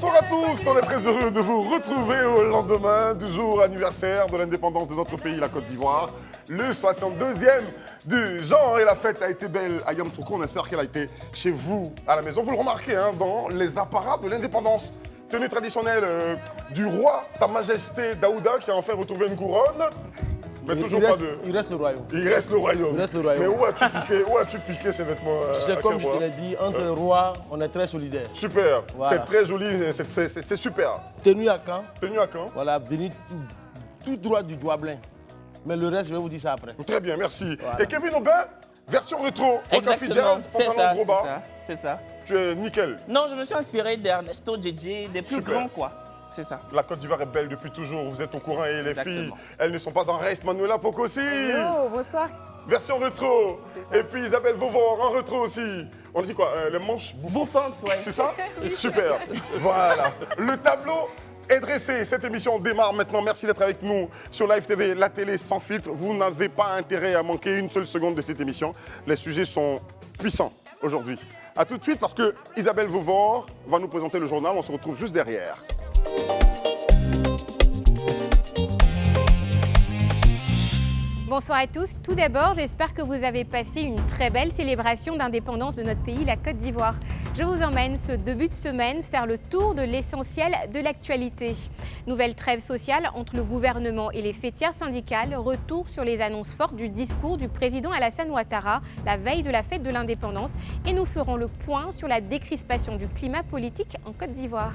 Bonsoir à tous, on est très heureux de vous retrouver au lendemain du jour anniversaire de l'indépendance de notre pays, la Côte d'Ivoire. Le 62e du genre et la fête a été belle à Yamoussoukro. On espère qu'elle a été chez vous à la maison. Vous le remarquez dans les apparats de l'indépendance. Tenue traditionnelle du roi, Sa Majesté Daouda qui a enfin retrouvé une couronne. Mais toujours pas de... Il reste le royaume. Il reste le royaume. Il reste le royaume. Mais où as-tu piqué ces vêtements Tu sais, comme je te l'ai dit, entre rois, on est très solidaires. Super, voilà. C'est très joli, c'est super. Tenue à Caen. Tenue à Caen. Voilà, béni tout droit du Douablin. Mais le reste, je vais vous dire ça après. Très bien, merci. Voilà. Et Kevin Aubin, version rétro. Exactement, c'est ça. Tu es nickel. Non, je me suis inspiré d'Ernesto Djedje, des plus Super. grands quoi. C'est ça. La Côte d'Ivoire est belle depuis toujours, vous êtes au courant et les Exactement. filles, elles ne sont pas en reste. Manuela Pocosi. Hello, bonsoir. Version rétro. Et puis Isabelle Vauvor en rétro aussi. On dit quoi les manches bouffantes. Bouffante, ouais. C'est ça Super. Voilà. Le tableau est dressé. Cette émission démarre maintenant. Merci d'être avec nous sur Live TV, la télé sans filtre. Vous n'avez pas intérêt à manquer une seule seconde de cette émission. Les sujets sont puissants aujourd'hui. A tout de suite parce que Isabelle Vauvor va nous présenter le journal. On se retrouve juste derrière. Bonsoir à tous. Tout d'abord, j'espère que vous avez passé une très belle célébration d'indépendance de notre pays, la Côte d'Ivoire. Je vous emmène ce début de semaine faire le tour de l'essentiel de l'actualité. Nouvelle trêve sociale entre le gouvernement et les fêtières syndicales. Retour sur les annonces fortes du discours du président Alassane Ouattara la veille de la fête de l'indépendance. Et nous ferons le point sur la décrispation du climat politique en Côte d'Ivoire.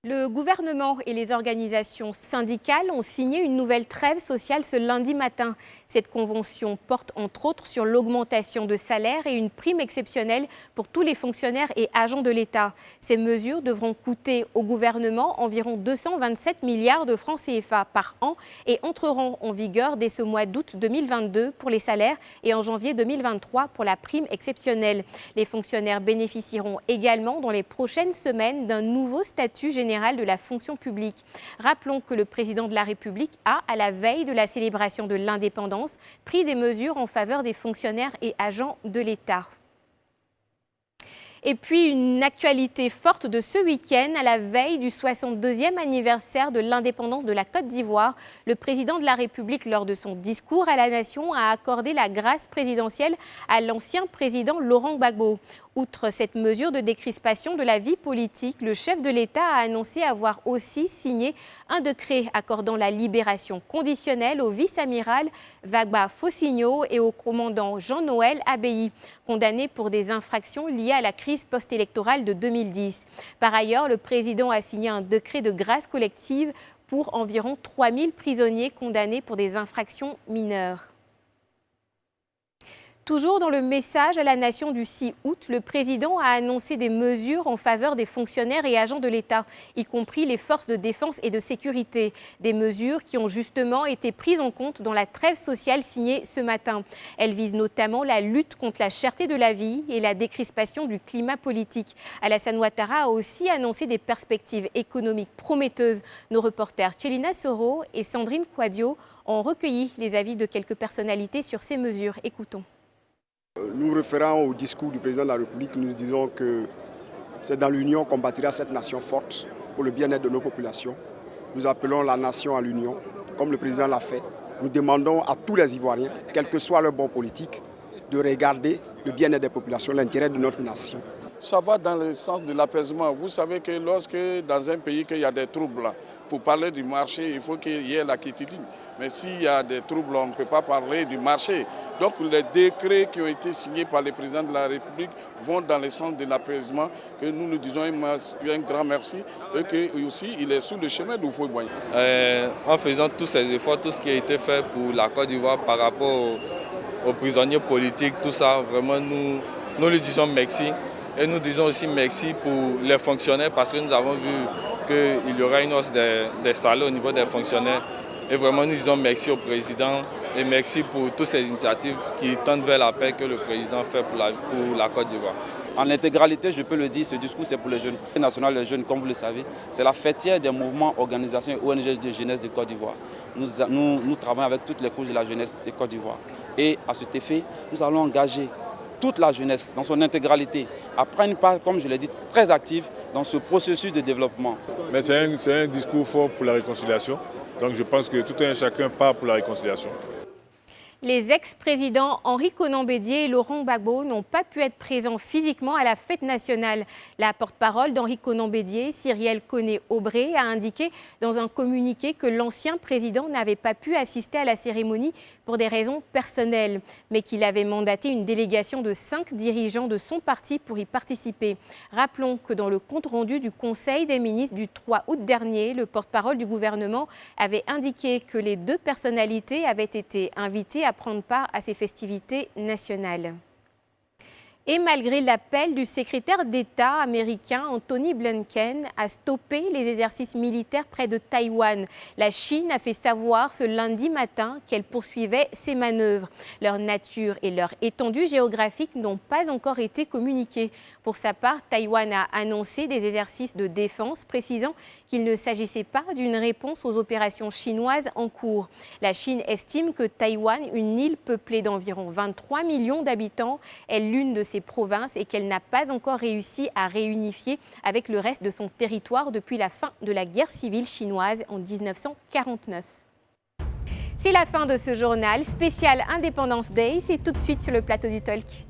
Le gouvernement et les organisations syndicales ont signé une nouvelle trêve sociale ce lundi matin. Cette convention porte entre autres sur l'augmentation de salaire et une prime exceptionnelle pour tous les fonctionnaires et agents de l'État. Ces mesures devront coûter au gouvernement environ 227 milliards de francs CFA par an et entreront en vigueur dès ce mois d'août 2022 pour les salaires et en janvier 2023 pour la prime exceptionnelle. Les fonctionnaires bénéficieront également dans les prochaines semaines d'un nouveau statut général de la fonction publique. Rappelons que le président de la République a, à la veille de la célébration de l'indépendance, pris des mesures en faveur des fonctionnaires et agents de l'État. Et puis une actualité forte de ce week-end, à la veille du 62e anniversaire de l'indépendance de la Côte d'Ivoire, le président de la République, lors de son discours à la nation, a accordé la grâce présidentielle à l'ancien président Laurent Gbagbo. Outre cette mesure de décrispation de la vie politique, le chef de l'État a annoncé avoir aussi signé un décret accordant la libération conditionnelle au vice-amiral Vagba Fossigno et au commandant Jean-Noël Abbaye, condamnés pour des infractions liées à la crise post-électorale de 2010. Par ailleurs, le président a signé un décret de grâce collective pour environ 3000 prisonniers condamnés pour des infractions mineures. Toujours dans le message à la nation du 6 août, le président a annoncé des mesures en faveur des fonctionnaires et agents de l'État, y compris les forces de défense et de sécurité. Des mesures qui ont justement été prises en compte dans la trêve sociale signée ce matin. Elles visent notamment la lutte contre la cherté de la vie et la décrispation du climat politique. Alassane Ouattara a aussi annoncé des perspectives économiques prometteuses. Nos reporters Chelina Soro et Sandrine Quadio ont recueilli les avis de quelques personnalités sur ces mesures. Écoutons. Nous référant au discours du président de la République, nous disons que c'est dans l'union qu'on bâtira cette nation forte pour le bien-être de nos populations. Nous appelons la nation à l'union, comme le président l'a fait. Nous demandons à tous les Ivoiriens, quel que soit leur bord politique, de regarder le bien-être des populations, l'intérêt de notre nation. Ça va dans le sens de l'apaisement. Vous savez que lorsque dans un pays il y a des troubles, pour parler du marché, il faut qu'il y ait la quiétude. Mais s'il y a des troubles, on ne peut pas parler du marché. Donc les décrets qui ont été signés par le président de la République vont dans le sens de l'apaisement, que nous disons un grand merci et qu'il aussi il est sur le chemin d'où il faut boire. En faisant tous ces efforts, tout ce qui a été fait pour la Côte d'Ivoire par rapport aux prisonniers politiques, tout ça, vraiment nous lui disons merci. Et nous disons aussi merci pour les fonctionnaires parce que nous avons vu qu'il y aura une hausse des salaires au niveau des fonctionnaires. Et vraiment, nous disons merci au président et merci pour toutes ces initiatives qui tendent vers la paix que le président fait pour la Côte d'Ivoire. En intégralité, je peux le dire, ce discours c'est pour les jeunes. Le national des jeunes, comme vous le savez, c'est la fêtière des mouvements, organisations et ONG de jeunesse de Côte d'Ivoire. Nous travaillons avec toutes les couches de la jeunesse de Côte d'Ivoire. Et à cet effet, nous allons engager toute la jeunesse dans son intégralité à prendre une part, comme je l'ai dit, très active dans ce processus de développement. Mais c'est un discours fort pour la réconciliation. Donc je pense que tout un chacun part pour la réconciliation. Les ex-présidents Henri Konan Bédié et Laurent Gbagbo n'ont pas pu être présents physiquement à la fête nationale. La porte-parole d'Henri Konan Bédié, Cyrielle Koné-Aubré, a indiqué dans un communiqué que l'ancien président n'avait pas pu assister à la cérémonie pour des raisons personnelles, mais qu'il avait mandaté une délégation de 5 dirigeants de son parti pour y participer. Rappelons que dans le compte-rendu du Conseil des ministres du 3 août dernier, le porte-parole du gouvernement avait indiqué que les 2 personnalités avaient été invitées à prendre part à ces festivités nationales. Et malgré l'appel du secrétaire d'État américain Anthony Blinken à stopper les exercices militaires près de Taïwan, la Chine a fait savoir ce lundi matin qu'elle poursuivait ses manœuvres. Leur nature et leur étendue géographique n'ont pas encore été communiquées. Pour sa part, Taïwan a annoncé des exercices de défense, précisant qu'il ne s'agissait pas d'une réponse aux opérations chinoises en cours. La Chine estime que Taïwan, une île peuplée d'environ 23 millions d'habitants, est l'une de ses provinces et qu'elle n'a pas encore réussi à réunifier avec le reste de son territoire depuis la fin de la guerre civile chinoise en 1949. C'est la fin de ce journal spécial Independence Day. C'est tout de suite sur le plateau du Talk.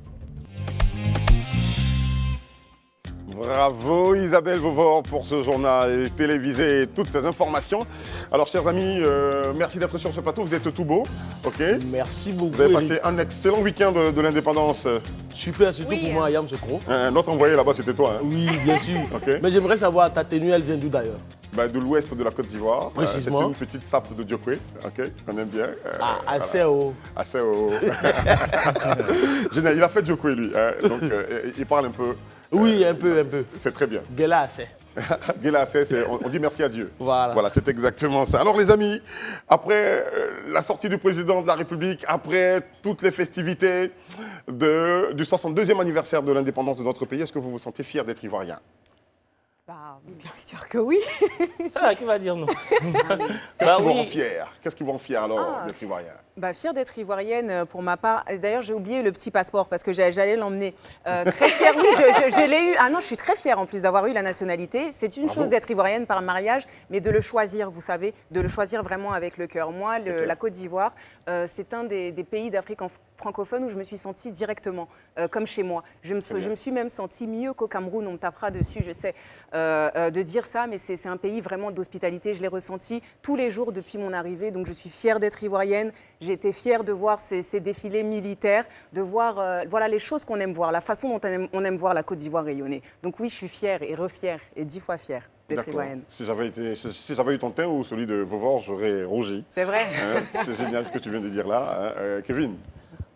Bravo Isabelle Vauvor pour ce journal télévisé et toutes ces informations. Alors chers amis, merci d'être sur ce plateau, vous êtes tout beau. Ok. Merci beaucoup. Vous avez passé un excellent week-end de l'indépendance. Super, surtout pour moi, Ayam Sokro. Notre envoyé là-bas, c'était toi. Hein. Oui, bien sûr. Okay. Mais j'aimerais savoir, ta tenue, elle vient d'où d'ailleurs? De l'ouest de la Côte d'Ivoire. Précisément. C'est une petite sape de Diokwe, qu'on aime bien. Assez haut. Assez haut. Génial, il a fait Diokwe lui, hein, donc il parle un peu. Oui, un peu. C'est très bien. Gela assez. Gela assez, on dit merci à Dieu. Voilà, c'est exactement ça. Alors les amis, après la sortie du président de la République, après toutes les festivités du 62e anniversaire de l'indépendance de notre pays, est-ce que vous vous sentez fier d'être ivoirien? Bien sûr que oui. Ça va, qui va dire non? Qu'est-ce qui vous rend fier? Qu'est-ce qui vous rend fier alors d'être ivoirien? Fière d'être ivoirienne pour ma part. D'ailleurs, j'ai oublié le petit passeport parce que j'allais l'emmener. Très fière, oui, je l'ai eu. Ah non, je suis très fière en plus d'avoir eu la nationalité. C'est une chose d'être ivoirienne par mariage, mais de le choisir, vous savez, de le choisir vraiment avec le cœur. Moi, la Côte d'Ivoire, c'est un des pays d'Afrique francophone où je me suis sentie directement comme chez moi. Je me suis même sentie mieux qu'au Cameroun. On me tapera dessus, je sais, de dire ça, mais c'est un pays vraiment d'hospitalité. Je l'ai ressenti tous les jours depuis mon arrivée. Donc, je suis fière d'être ivoirienne. J'ai été fière de voir ces défilés militaires, de voir voilà, les choses qu'on aime voir, la façon dont on aime voir la Côte d'Ivoire rayonner. Donc oui, je suis fière et refière et 10 fois fière d'être ivoirienne. Si j'avais eu ton teint ou celui de Vauvor, j'aurais rougi. C'est vrai. C'est génial ce que tu viens de dire là. Kevin?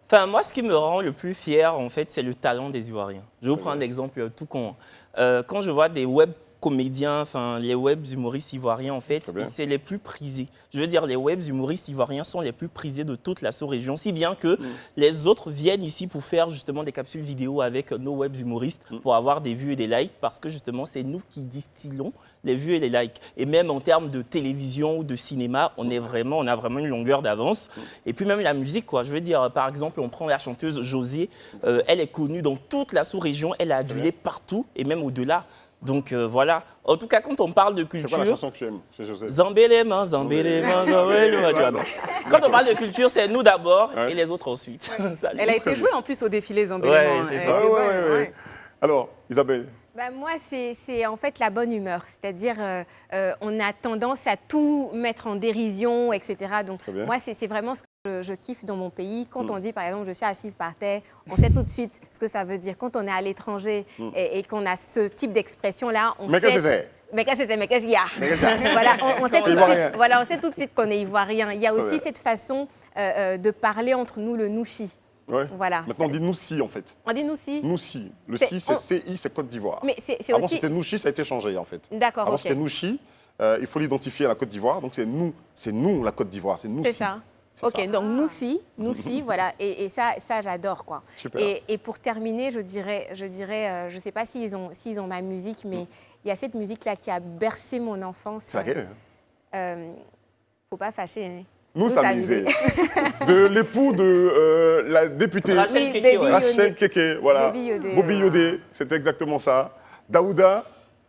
Enfin, moi, ce qui me rend le plus fier, en fait, c'est le talent des Ivoiriens. Je vais vous prendre un exemple tout con. Quand je vois des web comédiens, enfin les web humoristes ivoiriens en fait, c'est les plus prisés. Je veux dire, les web humoristes ivoiriens sont les plus prisés de toute la sous-région, si bien que les autres viennent ici pour faire justement des capsules vidéo avec nos web humoristes pour avoir des vues et des likes, parce que justement c'est nous qui distillons les vues et les likes. Et même en termes de télévision ou de cinéma, on a vraiment une longueur d'avance. Et puis même la musique, quoi. Je veux dire, par exemple, on prend la chanteuse José, elle est connue dans toute la sous-région, elle a adulé partout et même au-delà. Donc voilà. En tout cas, quand on parle de culture... C'est quoi la chanson que tu aimes chez José? Zambélema, Zambélema, Zambélema. Quand on parle de culture, c'est nous d'abord et les autres ensuite. Elle a été jouée en plus au défilé Zambélema. Ouais, c'est ça. Alors, Isabelle? Moi, c'est en fait la bonne humeur. C'est-à-dire, on a tendance à tout mettre en dérision, etc. Donc, moi, c'est vraiment ce que je kiffe dans mon pays. Quand on dit, par exemple, je suis assise par terre, on sait tout de suite ce que ça veut dire. Quand on est à l'étranger et qu'on a ce type d'expression-là, on sait... Mais qu'est-ce que c'est? Mais qu'est-ce qu'il y a? Voilà, on sait tout de suite qu'on est ivoirien. Il y a aussi cette façon de parler entre nous, le nouchi. Ouais. Voilà. Maintenant, on dit Noussi, en fait. On dit Noussi. Noussi. Le si, c'est CI, c'est Côte d'Ivoire. Mais avant, c'était Nouchi, ça a été changé, en fait. D'accord, avant, c'était Nouchi. Il faut l'identifier à la Côte d'Ivoire. Donc, c'est nous, la Côte d'Ivoire. C'est Noussi. C'est ça. Ok, donc Noussi, voilà. Et ça j'adore, quoi. Super. Et pour terminer, je dirais, je ne sais pas s'ils ont ma musique, mais il y a cette musique-là qui a bercé mon enfance. C'est laquelle? Faut pas fâcher, hein. nous s'amuser. De l'époux de la députée Rachel Keke, ouais. Rachel Keke, voilà. Bobby Yodé, c'était exactement ça. Daouda.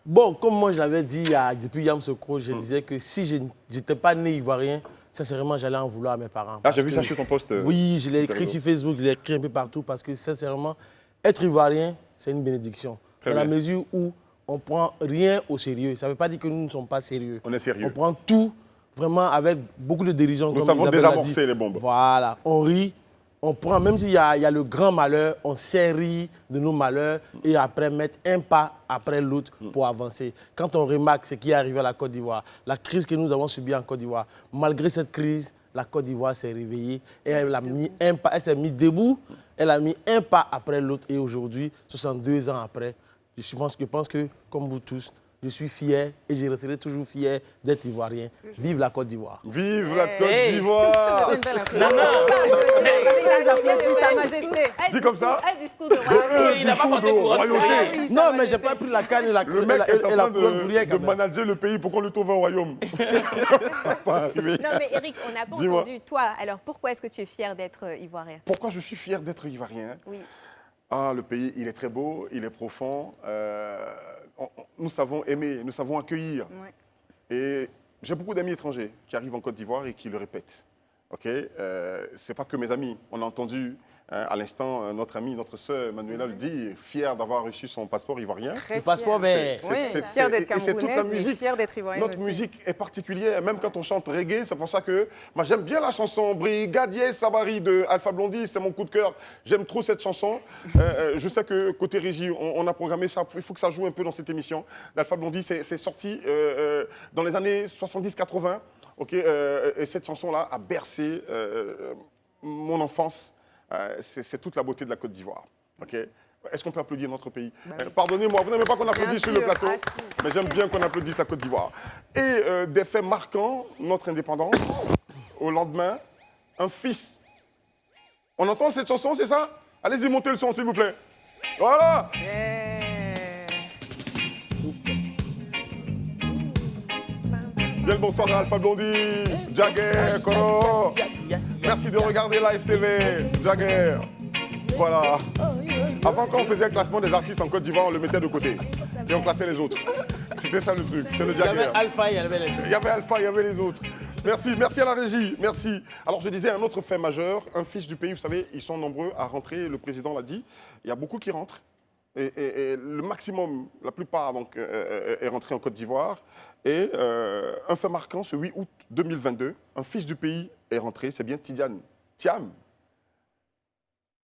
Bon, comme moi je l'avais dit depuis Yamoussoukro, je disais que si je n'étais pas né ivoirien, sincèrement, j'allais en vouloir à mes parents. Ah, j'ai vu ça sur ton post. Oui, je l'ai écrit sur Facebook, je l'ai écrit un peu partout parce que sincèrement, être ivoirien, c'est une bénédiction. Dans la mesure où on ne prend rien au sérieux. Ça ne veut pas dire que nous ne sommes pas sérieux. On est sérieux. On prend tout vraiment avec beaucoup de dérision. Nous savons désamorcer les bombes. Voilà, on rit. On prend, même s'il y a le grand malheur, on sait rire de nos malheurs et après mettre un pas après l'autre pour avancer. Quand on remarque ce qui est arrivé à la Côte d'Ivoire, la crise que nous avons subie en Côte d'Ivoire, malgré cette crise, la Côte d'Ivoire s'est réveillée et elle a mis un pas, elle s'est mise debout, elle a mis un pas après l'autre et aujourd'hui, 62 ans après, je pense que, comme vous tous, je suis fier et je resterai toujours fier d'être ivoirien. Vive la Côte d'Ivoire. Vive la Côte d'Ivoire. Sa Majesté. Dis comme ça. Un discours de royauté. Il n'a pas porté couronne. royauté. Non, mais j'ai pas pris la canne et la Le mec est en train bruyère, de quand même. manager le pays pour qu'on le trouve au royaume. Pas arrivé. Non, mais Eric, on n'a pas Dis-moi. entendu. Toi, alors pourquoi est-ce que tu es fier d'être ivoirien? Pourquoi je suis fier d'être ivoirien? Oui. Ah, le pays, il est très beau, il est profond. Nous savons aimer, nous savons accueillir. Ouais. Et j'ai beaucoup d'amis étrangers qui arrivent en Côte d'Ivoire et qui le répètent. Ok, c'est pas que mes amis. On a entendu à l'instant notre ami, notre sœur Manuela le dire, fière d'avoir reçu son passeport ivoirien. Très Le passeport vert. Oui, fière d'être et c'est toute la camerounaise, mais musique. fière d'être ivoirienne Notre aussi. musique est particulière, même quand on chante reggae. C'est pour ça que moi j'aime bien la chanson Brigadier Sabari de Alpha Blondy. C'est mon coup de cœur. J'aime trop cette chanson. Je sais que côté régie, on a programmé ça. Il faut que ça joue un peu dans cette émission. D'Alpha Blondy, c'est sorti dans les années 70-80. Okay, et cette chanson-là a bercé mon enfance. C'est toute la beauté de la Côte d'Ivoire. Okay. Est-ce qu'on peut applaudir notre pays? Pardonnez-moi, vous n'aimez pas qu'on applaudisse sur le plateau, mais j'aime bien qu'on applaudisse la Côte d'Ivoire. Et des faits marquants, notre indépendance, au lendemain, un fils. On entend cette chanson, c'est ça? Allez-y, montez le son, s'il vous plaît. Voilà. Bien le bonsoir à Alpha Blondy, Jagger, Koro. Merci de regarder Live TV, Jagger. Voilà. Avant, quand on faisait un classement des artistes en Côte d'Ivoire, on le mettait de côté. Et on classait les autres. C'était ça le truc, c'est le Il y Jagger. avait Alpha, il y avait les autres. Il y avait Alpha, il y avait les autres. Merci, merci à la régie, merci. Alors je disais un autre fait majeur, un fils du pays, vous savez, ils sont nombreux à rentrer, le président l'a dit. Il y a beaucoup qui rentrent. Et le maximum, la plupart donc, est rentré en Côte d'Ivoire. Et un fait marquant, ce 8 août 2022, un fils du pays est rentré, c'est bien Tidiane Thiam.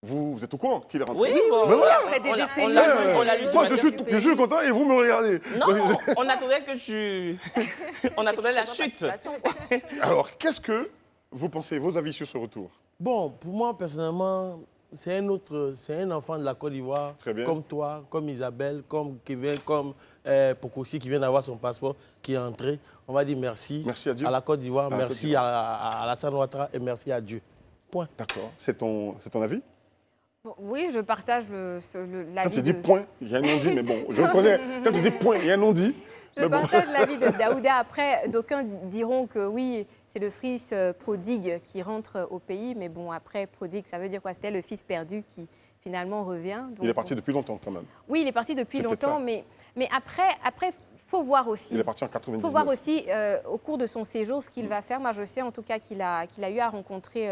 Vous êtes au courant qu'il est rentré? Oui, bon, Mais voilà. Après des décennies. on l'a lu ce Moi, matin. je suis content et vous me regardez. Non, on attendait que tu... on attendait la chute. Alors, qu'est-ce que vous pensez, vos avis sur ce retour? Bon, pour moi, personnellement, c'est un enfant de la Côte d'Ivoire, comme toi, comme Isabelle, comme Kevin, comme Pokossi qui vient d'avoir son passeport, qui est entré. On va dire merci, à la Côte d'Ivoire, merci à Alassane Ouattara et merci à Dieu. Point. D'accord. C'est ton avis? Bon, oui, je partage l'avis. Quand tu dis point, il y a un non-dit, mais bon, je le connais. Quand tu dis point, il y a un non-dit. Je partage l'avis de Daouda. Après, d'aucuns diront que oui, c'est le fils prodigue qui rentre au pays. Mais bon, après, prodigue, ça veut dire quoi? C'était le fils perdu qui finalement revient. Donc, il est parti depuis longtemps quand même. Oui, il est parti depuis longtemps. Mais après, faut voir aussi. Il est parti en 99. Il faut voir aussi au cours de son séjour ce qu'il va faire. Moi, je sais en tout cas qu'il a eu à rencontrer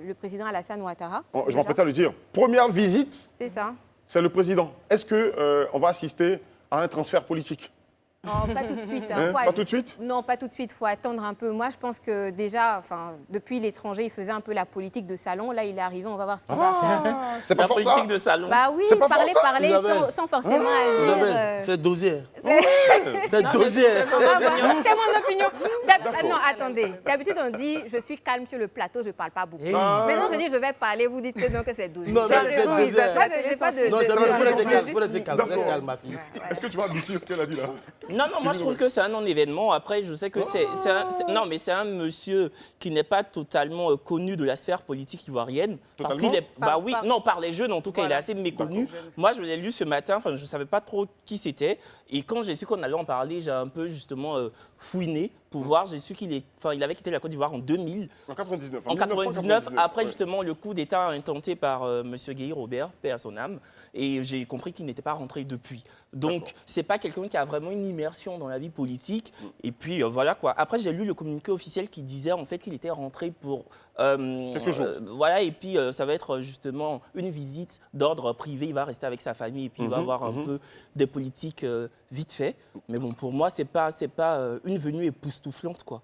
le président Alassane Ouattara. Je m'apprête à le dire. Première visite, c'est ça. C'est le président. Est-ce qu'on va assister à un transfert politique? Non, pas tout de suite. Pas tout de suite? Non, pas tout de suite. Il faut attendre un peu. Moi, je pense que déjà, depuis l'étranger, il faisait un peu la politique de salon. Là, il est arrivé, on va voir ce qu'il va faire. C'est pas la politique politique de salon. Bah oui, parler sans forcément agir. C'est dosier. C'est dosier. C'est mon opinion. Non, attendez. D'habitude, on dit je suis calme sur le plateau, je ne parle pas beaucoup. Maintenant, je dis je vais parler, vous dites que c'est dosier. Non, c'est dosier. Non, c'est rester calme. Reste calme, ma fille. Est-ce que tu vas adoucir ce qu'elle a dit là? Non, moi je trouve que c'est un non-événement. Après, je sais que c'est un monsieur qui n'est pas totalement connu de la sphère politique ivoirienne. Parce qu'il est, par les jeunes en tout cas, il est assez méconnu. Moi, je l'ai lu ce matin, je ne savais pas trop qui c'était. Et quand j'ai su qu'on allait en parler, j'ai un peu justement fouiné pour voir. J'ai su qu'il avait quitté la Côte d'Ivoire en 2000. En 99. En 99, après ouais. justement le coup d'État intenté par M. Guy Robert, paix à son âme. Et j'ai compris qu'il n'était pas rentré depuis. Donc, c'est pas quelqu'un qui a vraiment une immersion dans la vie politique. Et puis, voilà quoi. Après, j'ai lu le communiqué officiel qui disait en fait qu'il était rentré pour... quelques jours. Voilà, et puis ça va être justement une visite d'ordre privé. Il va rester avec sa famille et puis il va avoir un peu des politiques vite fait. Mais bon, pour moi, c'est pas une venue époustouflante, quoi.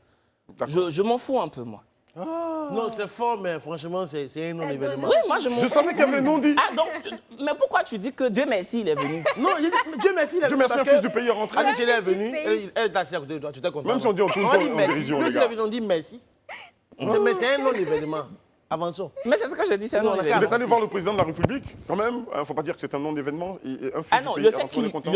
Je m'en fous un peu, moi. Non, c'est fort, mais franchement, c'est un non-événement. Oui, moi, je m'en fous. Je savais qu'il y avait un non-dit. Ah, donc, mais pourquoi tu dis que Dieu merci, il est venu? Non, Dieu merci, il est Dieu venu. merci, un parce fils que du pays est rentré. Annie Tchelé est venue, elle est assise à côté de toi, tu t'es content. Même si on dit en tout le On temps dit en merci. dérision, Lui, les s'il gars. est venu, on dit merci. Mais c'est un non-événement. Avançons. Mais c'est ce que j'ai dit, c'est un Non, non-événement. Vous êtes allé voir le président de la République, quand même. Il ne faut pas dire que c'est un non-événement. Ah non, le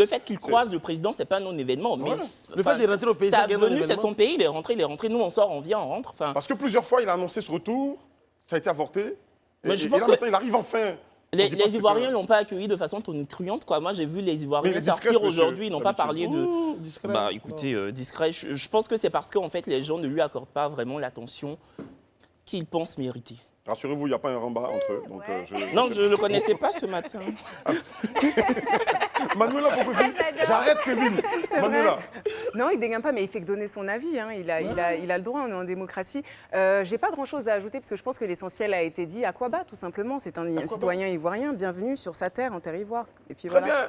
fait qu'il croise le président, c'est pas un non-événement. Mais Le fait de rentrer au pays, sa c'est un venue, c'est non-événement. son pays, il est rentré. Nous, on sort, on vient, on rentre. Enfin, Parce que plusieurs fois, il a annoncé ce retour, ça a été avorté. Mais Et je et pense là, que maintenant, il arrive enfin. les On dit pas que Ivoiriens c'est ne l'ont pas accueilli de façon tonitruante, quoi. Moi, j'ai vu les Mais il Ivoiriens est discret, sortir monsieur, aujourd'hui, ils n'ont pas parlé de... Discret. Bah, écoutez, discret. Je pense que c'est parce qu'en fait, les gens ne lui accordent pas vraiment l'attention qu'ils pensent mériter. Rassurez-vous, il n'y a pas un rembat entre eux. Donc, Non, je ne le connaissais pas ce matin. Manuela propose. J'arrête, Kevin. Manuela. Non, il dégaine pas, mais il fait que donner son avis. Hein. Il a le droit, on est en démocratie. J'ai pas grand-chose à ajouter parce que je pense que l'essentiel a été dit. Aquaba, tout simplement, c'est un citoyen ivoirien. Bienvenue sur sa terre, en terre ivoire. Et puis Très voilà. bien.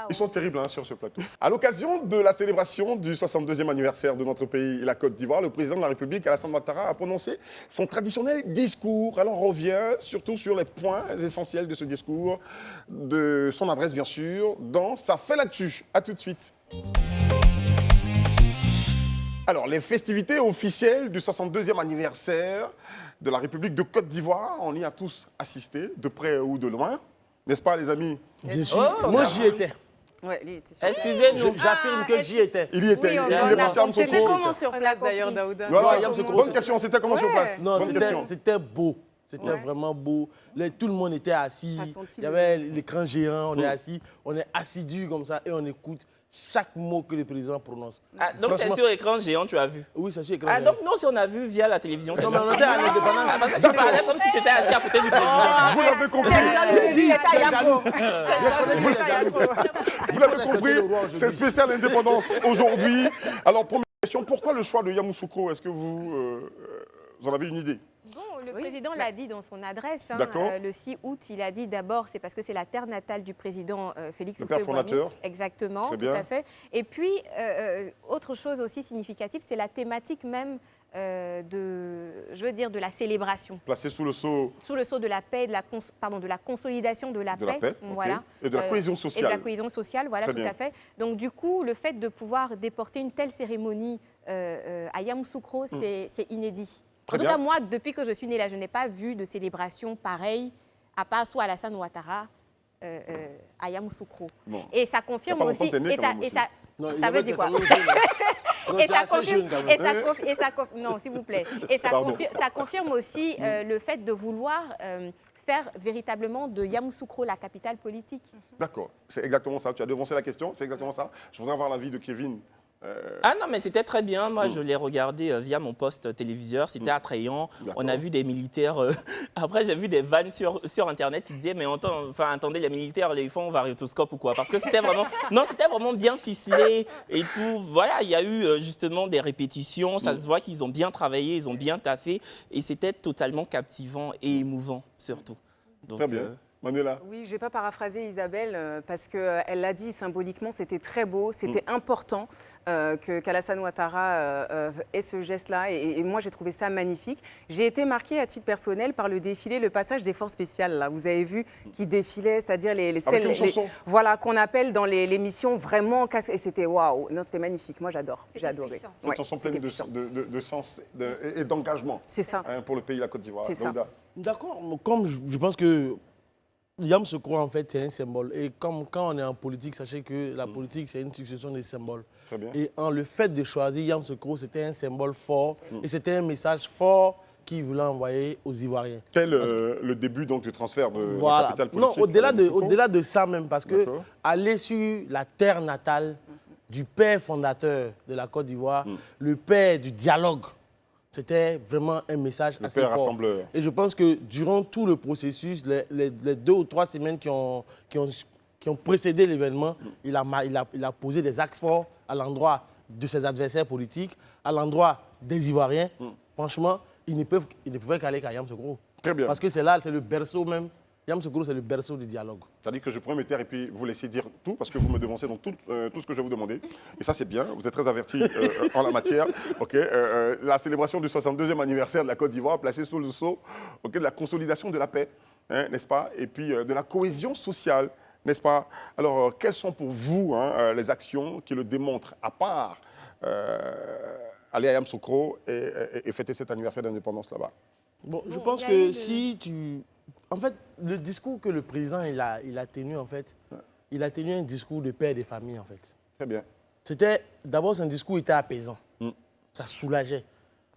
Ils sont terribles sur ce plateau. À l'occasion de la célébration du 62e anniversaire de notre pays, la Côte d'Ivoire, le président de la République, Alassane Ouattara, a prononcé son traditionnel discours. Alors on revient surtout sur les points essentiels de ce discours, de son adresse bien sûr, dans Ça fait l'actu. A tout de suite. Alors, les festivités officielles du 62e anniversaire de la République de Côte d'Ivoire, on y a tous assisté, de près ou de loin. N'est-ce pas, les amis? Bien sûr. Moi, j'y étais. Ouais, lui, il était sûr. Excusez-nous. J'affirme que j'y étais. Il y était, il est parti à Amsoko. C'était comment sur place d'ailleurs, Daouda? Voilà, Yamsoko, bonne question, c'était comment sur place? Non, Bonne question. c'était beau. C'était vraiment beau. Tout le monde était assis. Il y avait l'écran géant, on est assis. On est assidus comme ça et on écoute chaque mot que le président prononce. Ah, donc c'est sur écran géant, tu as vu? Oui, c'est sur écran Ah, géant. donc nous, si on a vu via la télévision, c'est Non, mais on était à l'indépendance. Ah, parce que tu parlais comme si tu étais assis à côté du président. Vous l'avez compris. Vous l'avez compris, c'est spécial indépendance aujourd'hui. Alors, première question, pourquoi le choix de Yamoussoukro? Est-ce que vous en avez une idée? Bon, le président l'a dit dans son adresse. Hein, D'accord. le 6 août, il a dit d'abord, c'est parce que c'est la terre natale du président Félix Le père Houphouët-Boigny. fondateur. Exactement, Très tout bien. à fait. Et puis, autre chose aussi significative, c'est la thématique même de la célébration. Placé sous le sceau Sous le sceau de la paix, de la consolidation de la de la paix, ok. voilà. Et de la cohésion Et sociale. de la cohésion sociale, voilà, Très tout bien. à fait. Donc, du coup, le fait de pouvoir déporter une telle cérémonie à Yamoussoukro, c'est inédit. Très En tout bien. cas, moi, depuis que je suis née là, je n'ai pas vu de célébration pareille, à part soit Alassane Ouattara, à Yamoussoukro. Bon. Et ça Il y a confirme pas longtemps aussi... que t'es né, et quand ça, même, et aussi. ça, Non, ça veut dire quoi? Non, Et tu es ça assez jeune, quand même. non, s'il vous plaît. Et ça confirme aussi le fait de vouloir faire véritablement de Yamoussoukro la capitale politique. D'accord, c'est exactement ça. Tu as devancé la question, c'est exactement ça. Je voudrais avoir l'avis de Kevin. Ah non, mais c'était très bien. Moi, je l'ai regardé via mon poste téléviseur. C'était attrayant. D'accord. On a vu des militaires. Après, j'ai vu des vannes sur Internet qui disaient, mais attendez, les militaires, ils font variétoscope ou quoi? Parce que c'était vraiment... Non, c'était vraiment bien ficelé et tout. Voilà, il y a eu justement des répétitions. Ça se voit qu'ils ont bien travaillé, ils ont bien taffé. Et c'était totalement captivant et émouvant, surtout. Donc, Très bien. Manuela. Oui, je ne vais pas paraphraser Isabelle parce qu'elle l'a dit symboliquement, c'était très beau, c'était important qu'Alassane Ouattara ait ce geste-là et moi j'ai trouvé ça magnifique. J'ai été marquée à titre personnel par le défilé, le passage des forces spéciales. Là. Vous avez vu qui défilaient, c'est-à-dire voilà, qu'on appelle dans les missions vraiment casques. Et c'était waouh, non, c'était magnifique, moi j'adore, j'ai adoré. Une chanson pleine de sens et d'engagement. C'est ça. Pour le pays, la Côte d'Ivoire. C'est ça. D'accord, comme je pense que Yamoussoukro, en fait, c'est un symbole. Et comme quand on est en politique, sachez que la politique, c'est une succession de symboles. Très bien. Et le fait de choisir Yamoussoukro, c'était un symbole fort et c'était un message fort qu'il voulait envoyer aux Ivoiriens. Tel le début donc, du transfert de Voilà. la capitale politique. Non, au-delà de ça même, parce que aller sur la terre natale du père fondateur de la Côte d'Ivoire, le père du dialogue, c'était vraiment un message assez fort. Rassembleur. Et je pense que durant tout le processus, les 2 ou 3 semaines qui ont précédé l'événement, il a posé des actes forts à l'endroit de ses adversaires politiques, à l'endroit des Ivoiriens. Franchement, ils ne pouvaient qu'aller qu'à Yamoussoukro. Très bien. Parce que c'est là, c'est le berceau même. Yamoussoukro, c'est le berceau du dialogue. C'est-à-dire que je pourrais me taire et puis vous laisser dire tout, parce que vous me devancez dans tout ce que je vais vous demander. Et ça, c'est bien. Vous êtes très avertis en la matière. La célébration du 62e anniversaire de la Côte d'Ivoire, placée sous le sceau de la consolidation de la paix, n'est-ce pas? Et puis de la cohésion sociale, n'est-ce pas? Alors, quelles sont pour vous les actions qui le démontrent, à part aller à Yamoussoukro et fêter cet anniversaire d'indépendance là-bas? Bon, je pense que si tu... En fait, le discours que le président il a tenu, en fait, il a tenu un discours de père des familles, en fait. Très bien. D'abord, son discours était apaisant. Ça soulageait.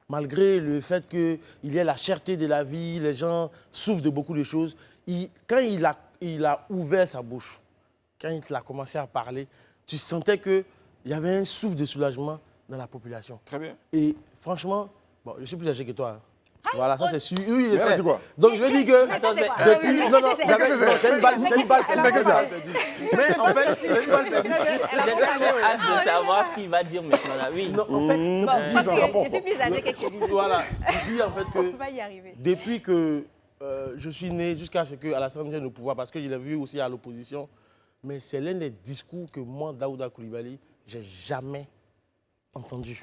Malgré le fait qu'il y ait la cherté de la vie, les gens souffrent de beaucoup de choses. Quand il a ouvert sa bouche, quand il a commencé à parler, tu sentais qu'il y avait un souffle de soulagement dans la population. Très bien. Et franchement, bon, je suis plus âgé que toi. Hein. Voilà, ça c'est sûr. Oui, il sait. Donc je dis que... C'est une balle perdue. Mais en fait, c'est une balle perdue. J'ai tellement hâte de savoir ce qu'il va dire maintenant là. Oui. Non, en fait, je suis plus âgée que voilà, je dis en fait que... On va y arriver. Depuis que je suis né, jusqu'à ce qu'Alassane vienne au pouvoir, parce que je l'ai vu aussi à l'opposition, mais c'est l'un des discours que moi, Daouda Coulibaly, j'ai jamais entendu.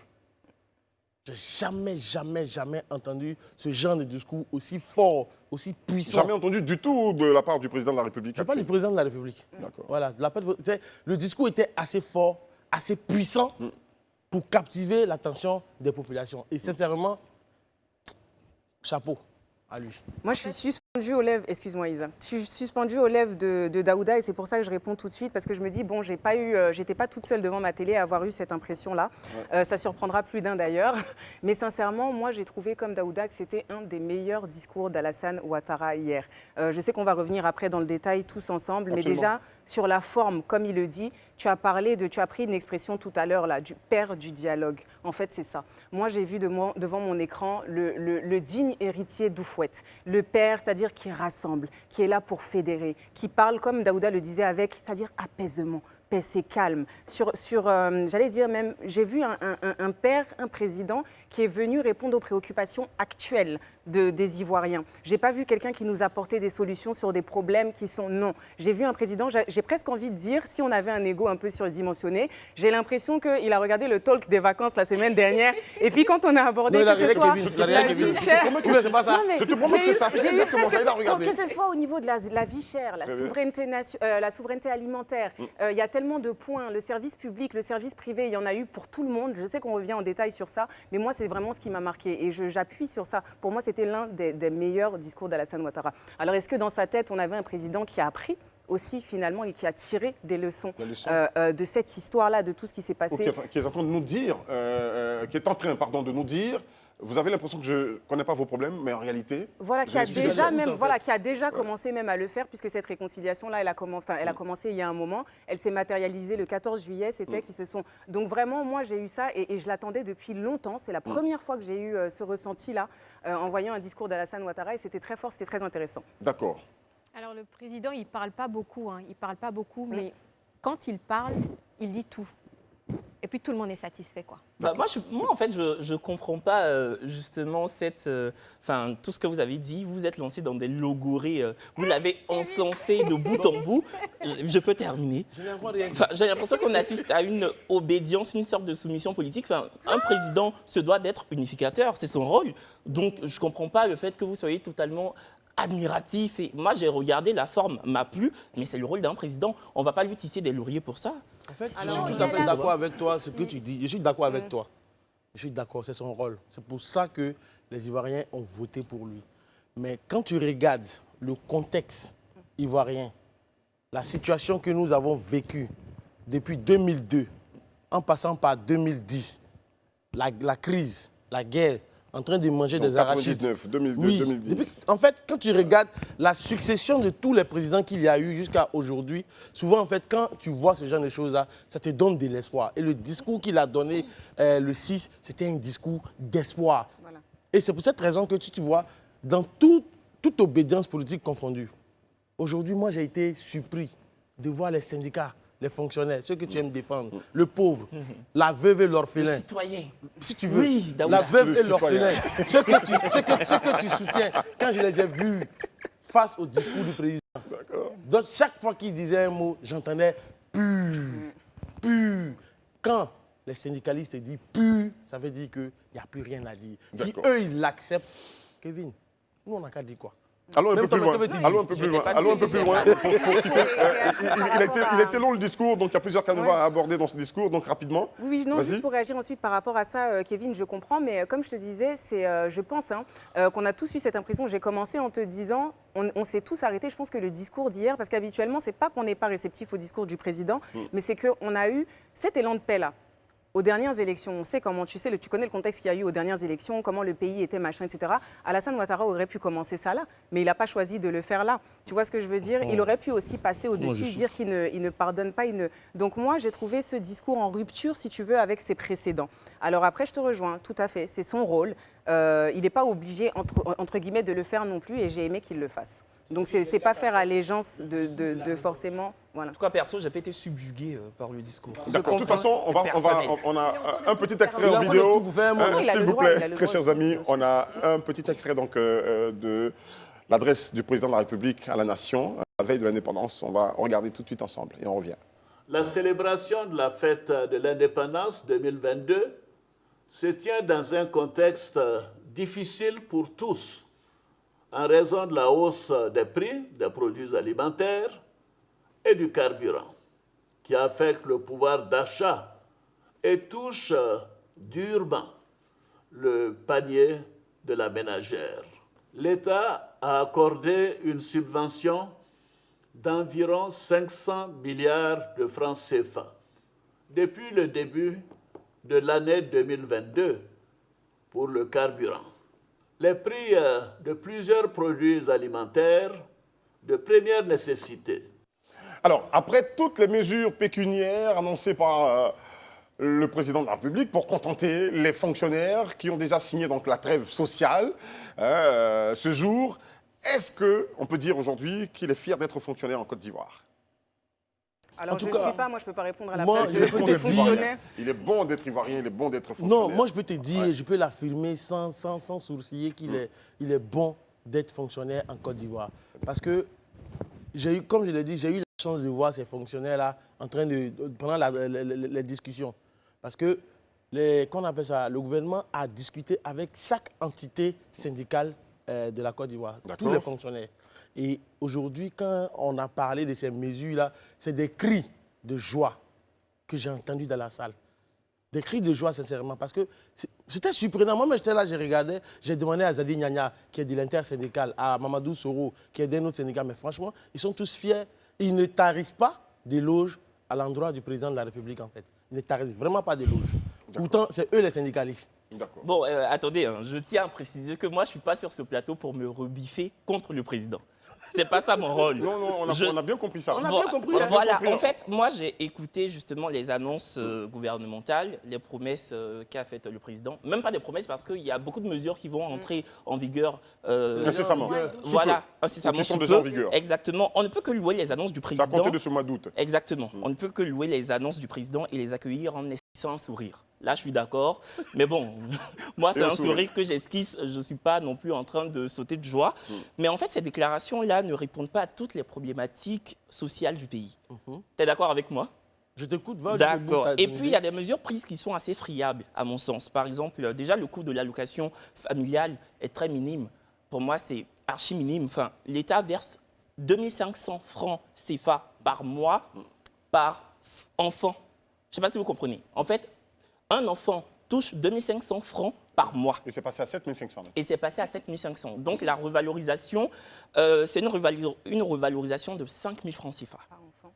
J'ai jamais entendu ce genre de discours aussi fort, aussi puissant. Jamais entendu du tout de la part du président de la République. Je ne parle pas du président de la République. D'accord. Voilà, le discours était assez fort, assez puissant pour captiver l'attention des populations. Et sincèrement, chapeau à lui. Moi, je suis suspendue aux lèvres, excuse-moi Isa, je suis suspendue aux lèvres de Daouda et c'est pour ça que je réponds tout de suite parce que je me dis, bon, j'étais pas toute seule devant ma télé à avoir eu cette impression-là. Ça surprendra plus d'un d'ailleurs. Mais sincèrement, moi, j'ai trouvé comme Daouda que c'était un des meilleurs discours d'Alassane Ouattara hier. Je sais qu'on va revenir après dans le détail tous ensemble, mais déjà, sur la forme, comme il le dit, tu as pris une expression tout à l'heure là, du père du dialogue. En fait, c'est ça. Moi, j'ai vu devant mon écran le digne héritier d'Oufouette. Le père, c'est-à-dire qui rassemble, qui est là pour fédérer, qui parle, comme Daouda le disait, c'est-à-dire apaisement. Paix, c'est calme. J'allais dire même, j'ai vu un père, un président qui est venu répondre aux préoccupations actuelles des Ivoiriens. Je n'ai pas vu quelqu'un qui nous apportait des solutions sur des problèmes qui sont non. J'ai vu un président, j'ai presque envie de dire, si on avait un ego un peu surdimensionné, j'ai l'impression qu'il a regardé le talk des vacances la semaine dernière. Et puis quand on a abordé non, que ce soit la vie chère... Je te promets que c'est ça, c'est exactement ça, il a regardé. Que ce soit au niveau de la vie chère, la souveraineté alimentaire, il y a tellement de points, le service public, le service privé, il y en a eu pour tout le monde. Je sais qu'on revient en détail sur ça, mais moi, c'est vraiment ce qui m'a marqué. Et j'appuie sur ça. Pour moi, c'était l'un des meilleurs discours d'Alassane Ouattara. Alors, est-ce que dans sa tête, on avait un président qui a appris aussi, finalement, et qui a tiré des leçons de cette histoire-là, de tout ce qui s'est passé Qui est en train de nous dire, de nous dire, vous avez l'impression que je ne connais pas vos problèmes, mais en réalité... Voilà, qui a déjà commencé même à le faire, puisque cette réconciliation-là, elle a commencé il y a un moment. Elle s'est matérialisée le 14 juillet, c'était qui se sont... Donc vraiment, moi, j'ai eu ça et je l'attendais depuis longtemps. C'est la première fois que j'ai eu ce ressenti-là en voyant un discours d'Alassane Ouattara et c'était très fort, c'était très intéressant. D'accord. Alors le président, il ne parle pas beaucoup, mais quand il parle, il dit tout. Et puis tout le monde est satisfait, quoi. Moi, en fait, je ne comprends pas justement tout ce que vous avez dit. Vous êtes lancé dans des logorées, vous l'avez encensé de bout en bout. Je peux terminer. J'ai l'impression qu'on assiste à une obédience, une sorte de soumission politique. Un président se doit d'être unificateur, c'est son rôle. Donc, je ne comprends pas le fait que vous soyez totalement admiratif. Et moi, j'ai regardé, la forme m'a plu, mais c'est le rôle d'un président. On ne va pas lui tisser des lauriers pour ça. En fait, je suis tout à fait d'accord avec toi, ce que tu dis. Je suis d'accord avec toi. Je suis d'accord, c'est son rôle. C'est pour ça que les Ivoiriens ont voté pour lui. Mais quand tu regardes le contexte ivoirien, la situation que nous avons vécue depuis 2002, en passant par 2010, la crise, la guerre en train de manger des arachides. 99, 2002, Oui. 2010. En fait, quand tu regardes la succession de tous les présidents qu'il y a eu jusqu'à aujourd'hui, souvent, en fait, quand tu vois ce genre de choses-là, ça te donne de l'espoir. Et le discours qu'il a donné le 6, c'était un discours d'espoir. Voilà. Et c'est pour cette raison que tu vois, dans toute obédience politique confondue, aujourd'hui, moi, j'ai été surpris de voir les syndicats, les fonctionnaires, ceux que tu aimes défendre, le pauvre, la veuve et Le l'orphelin. citoyen. Si tu veux, Oui, la veuve Le et l'orphelin, ceux que tu soutiens, quand je les ai vus face au discours du président, donc chaque fois qu'il disait un mot, j'entendais pur. Quand les syndicalistes disent pur, ça veut dire qu'il n'y a plus rien à dire. Si D'accord. eux, ils l'acceptent, Kevin, nous, on n'a qu'à dire quoi? Allons un Même peu plus toi, loin. toi, tu dis. Allons un peu plus loin. Allons un peu plus loin. Il a été long le discours, donc il y a plusieurs canevas à aborder dans ce discours, donc rapidement. Oui, non, Vas-y. juste pour réagir ensuite par rapport à ça, Kevin, je comprends, mais comme je te disais, je pense qu'on a tous eu cette impression. J'ai commencé en te disant, on s'est tous arrêtés, je pense que le discours d'hier, parce qu'habituellement, c'est pas qu'on n'est pas réceptif au discours du président, mais c'est qu'on a eu cet élan de paix-là. Aux dernières élections, on sait comment, tu connais le contexte qu'il y a eu aux dernières élections, comment le pays était, machin, etc. Alassane Ouattara aurait pu commencer ça là, mais il n'a pas choisi de le faire là. Tu vois ce que je veux dire? Il aurait pu aussi passer au-dessus, dire qu'il ne pardonne pas. Donc moi, j'ai trouvé ce discours en rupture, si tu veux, avec ses précédents. Alors après, je te rejoins, tout à fait, c'est son rôle. Il n'est pas obligé, entre guillemets, de le faire non plus, et j'ai aimé qu'il le fasse. Donc c'est pas faire allégeance de forcément... Voilà. En tout cas, perso, j'ai pas été subjugué par le discours. D'accord. De toute façon, on a un petit extrait Il en a le droit de vidéo. tout bouffer, moi. Il a S'il le vous droit, il a plaît, le très droit chers aussi, amis, bien sûr. on a un petit extrait donc, de l'adresse du président de la République à la nation, à la veille de l'indépendance. On va regarder tout de suite ensemble et on revient. La célébration de la fête de l'indépendance 2022 se tient dans un contexte difficile pour tous, en raison de la hausse des prix des produits alimentaires et du carburant, qui affecte le pouvoir d'achat et touche durement le panier de la ménagère. L'État a accordé une subvention d'environ 500 milliards de francs CFA depuis le début de l'année 2022 pour le carburant. Les prix de plusieurs produits alimentaires de première nécessité. Alors, après toutes les mesures pécuniaires annoncées par le président de la République pour contenter les fonctionnaires qui ont déjà signé donc, la trêve sociale ce jour, est-ce qu'on peut dire aujourd'hui qu'il est fier d'être fonctionnaire en Côte d'Ivoire? Alors, En tout je cas, ne sais pas, moi, je ne peux pas répondre à la moi, place je peux des te dire- fonctionnaires. Il est bon d'être ivoirien, il est bon d'être fonctionnaire. Non, moi je peux te dire, je peux l'affirmer sans sourciller qu'il il est bon d'être fonctionnaire en Côte d'Ivoire. Parce que, comme je l'ai dit, j'ai eu la chance de voir ces fonctionnaires-là en train pendant les discussions. Parce que, qu'on appelle ça, le gouvernement a discuté avec chaque entité syndicale de la Côte d'Ivoire, tous les fonctionnaires. Et aujourd'hui, quand on a parlé de ces mesures-là, c'est des cris de joie que j'ai entendus dans la salle. Des cris de joie, sincèrement, parce que j'étais surprenant. Moi, j'étais là, je regardais, j'ai demandé à Zadi Nyanya, qui est de l'intersyndical, à Mamadou Soro, qui est d'un autre syndicat, mais franchement, ils sont tous fiers. Ils ne tarissent pas d'éloges à l'endroit du président de la République, en fait. Ils ne tarissent vraiment pas d'éloges. Pourtant, c'est eux les syndicalistes. Bon, attendez, je tiens à préciser que moi, je ne suis pas sur ce plateau pour me rebiffer contre le président. C'est pas ça mon rôle. Non, on a bien compris ça. On a bien compris. Voilà, en fait, moi, j'ai écouté justement les annonces gouvernementales, les promesses qu'a faites le président. Même pas des promesses, parce qu'il y a beaucoup de mesures qui vont entrer en vigueur. Incessamment. Voilà, incessamment. Qui sont déjà en vigueur. Exactement. On ne peut que louer les annonces du président. Ça a compté de ce mois d'août. Exactement. On ne peut que louer les annonces du président et les accueillir en esquissant un sourire. Là, je suis d'accord. Mais bon, moi, c'est un sourire que j'esquisse. Je ne suis pas non plus en train de sauter de joie. Mais en fait, ces déclarations-là ne répondent pas à toutes les problématiques sociales du pays. Tu es d'accord avec moi? Je t'écoute, va. D'accord. Et puis, il y a des mesures prises qui sont assez friables, à mon sens. Par exemple, déjà, le coût de l'allocation familiale est très minime. Pour moi, c'est archi minime. Enfin, l'État verse 2500 francs CFA par mois par enfant. Je ne sais pas si vous comprenez. En fait, un enfant touche 2500 francs par mois. Et c'est passé à 7500. Et c'est passé à 7500. Donc la revalorisation, c'est une revalorisation de 5000 francs CFA.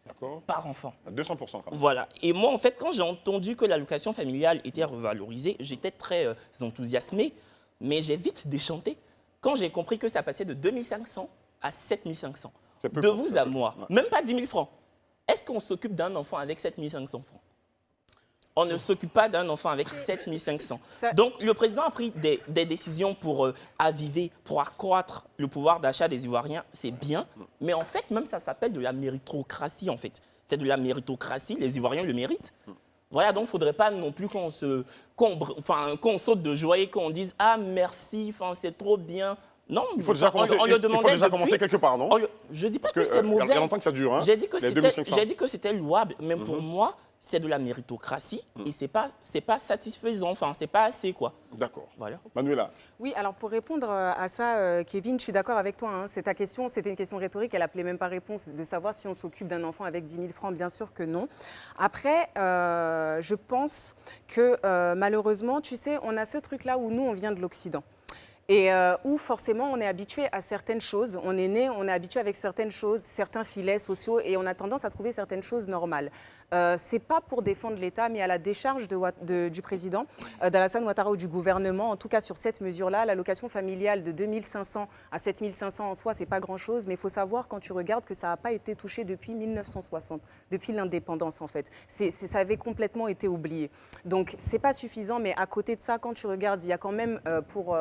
D'accord. Par enfant. À 200% quand même. Voilà. Et moi, en fait, quand j'ai entendu que l'allocation familiale était revalorisée, j'étais très enthousiasmé. Mais j'ai vite déchanté quand j'ai compris que ça passait de 2500 à 7500. De vous à moi, même pas 10 000 francs. Est-ce qu'on s'occupe d'un enfant avec 7500 francs? On ne s'occupe pas d'un enfant avec 7500. Donc, le président a pris des décisions pour aviver, pour accroître le pouvoir d'achat des Ivoiriens. C'est bien. Mais en fait, même ça s'appelle de la méritocratie, en fait. C'est de la méritocratie. Les Ivoiriens le méritent. Voilà, donc il ne faudrait pas non plus qu'on saute de joie et qu'on dise « Ah, merci, c'est trop bien ». Non, il faut déjà commencer quelque part, non? Je ne dis pas que c'est mauvais. Il y a longtemps que ça dure, hein. J'ai dit que c'était louable, mais pour moi, c'est de la méritocratie et c'est pas satisfaisant, c'est pas assez, quoi. D'accord. Voilà. Manuela. Oui, alors pour répondre à ça, Kevin, je suis d'accord avec toi. Hein. C'est ta question, c'était une question rhétorique, elle appelait même pas réponse, de savoir si on s'occupe d'un enfant avec 10 000 francs, bien sûr que non. Après, je pense que malheureusement, tu sais, on a ce truc-là où nous, on vient de l'Occident. Et où forcément on est habitué à certaines choses, on est né, on est habitué avec certaines choses, certains filets sociaux et on a tendance à trouver certaines choses normales. C'est pas pour défendre l'État, mais à la décharge du président d'Alassane Ouattara ou du gouvernement, en tout cas sur cette mesure-là, l'allocation familiale de 2500 à 7500 en soi, c'est pas grand-chose, mais il faut savoir quand tu regardes que ça n'a pas été touché depuis 1960, depuis l'indépendance en fait. Ça avait complètement été oublié. Donc c'est pas suffisant, mais à côté de ça, quand tu regardes, il y a quand même pour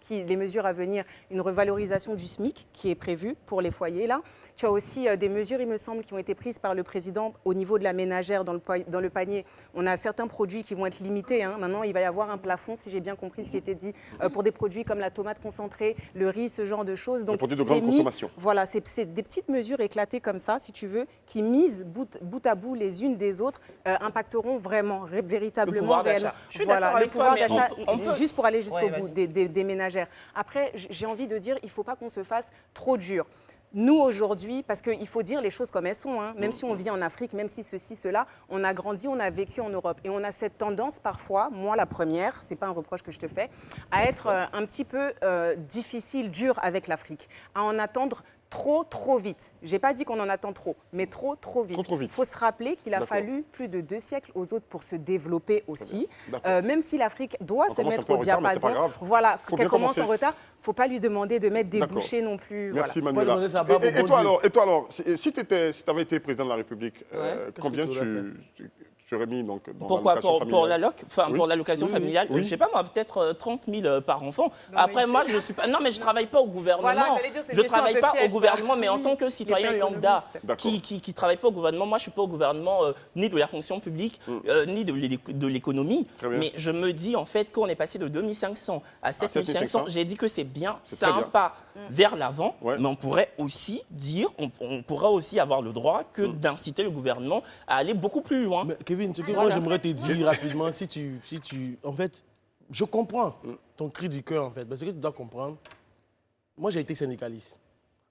les mesures à venir, une revalorisation du SMIC qui est prévue pour les foyers là. Tu as aussi des mesures, il me semble, qui ont été prises par le président au niveau de la ménagère dans le panier. On a certains produits qui vont être limités. Hein. Maintenant, il va y avoir un plafond, si j'ai bien compris ce qui était dit, pour des produits comme la tomate concentrée, le riz, ce genre de choses. Donc, des produits de grande consommation. Voilà, c'est des petites mesures éclatées comme ça, si tu veux, qui mises bout à bout les unes des autres, impacteront vraiment, véritablement, le pouvoir réellement. Voilà, le pouvoir d'achat, juste pour aller jusqu'au bout bout des ménagères. Après, j'ai envie de dire, il ne faut pas qu'on se fasse trop dur. Nous, aujourd'hui, parce qu'il faut dire les choses comme elles sont, hein, même si on vit en Afrique, même si ceci, cela, on a grandi, on a vécu en Europe. Et on a cette tendance parfois, moi la première, ce n'est pas un reproche que je te fais, à être un petit peu difficile, dur avec l'Afrique, à en attendre trop vite. Je n'ai pas dit qu'on en attend trop, mais trop vite. Il faut se rappeler qu'il a fallu plus de 2 siècles aux autres pour se développer aussi. Même si l'Afrique doit se mettre au diapason, voilà, qu'elle commence en retard, il ne faut pas lui demander de mettre des bouchées non plus. Merci voilà. Manuela. Et toi alors, si tu avais été président de la République, combien tu aurais mis donc, dans l'allocation familiale? Pour l'allocation familiale, je ne sais pas moi, peut-être 30 000 par enfant. Non, après, moi, je suis pas. Non, mais je ne travaille pas au gouvernement. Voilà, je ne travaille pas au gouvernement, mais en tant que citoyen lambda qui ne travaille pas au gouvernement, moi, je ne suis pas au gouvernement ni de la fonction publique, ni de l'économie. Mais je me dis, en fait, qu'on est passé de 2500 à 7500, j'ai dit que c'est bien, c'est un pas vers l'avant, mais on pourrait aussi dire, on pourrait aussi avoir le droit que d'inciter le gouvernement à aller beaucoup plus loin. Mais Kevin, ce que moi j'aimerais te dire rapidement, en fait, je comprends ton cri du cœur, en fait, parce que tu dois comprendre, moi j'ai été syndicaliste.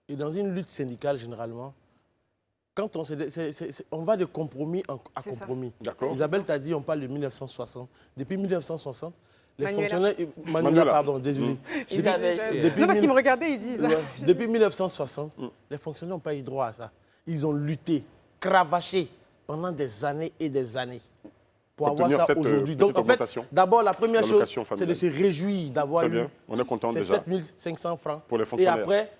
Et dans une lutte syndicale, généralement, quand on va de compromis à compromis. Isabelle t'a dit, on parle de 1960. Depuis 1960, les fonctionnaires... Manuela, pardon, désolé. Isabelle, non, parce qu'il me regardait, il dit ça. Depuis 1960, les fonctionnaires n'ont pas eu droit à ça. Ils ont lutté, cravaché pendant des années et des années pour avoir ça aujourd'hui. Donc, en fait, d'abord, la première chose, c'est de se réjouir d'avoir eu ces 7 500 francs. Pour les fonctionnaires. Et après,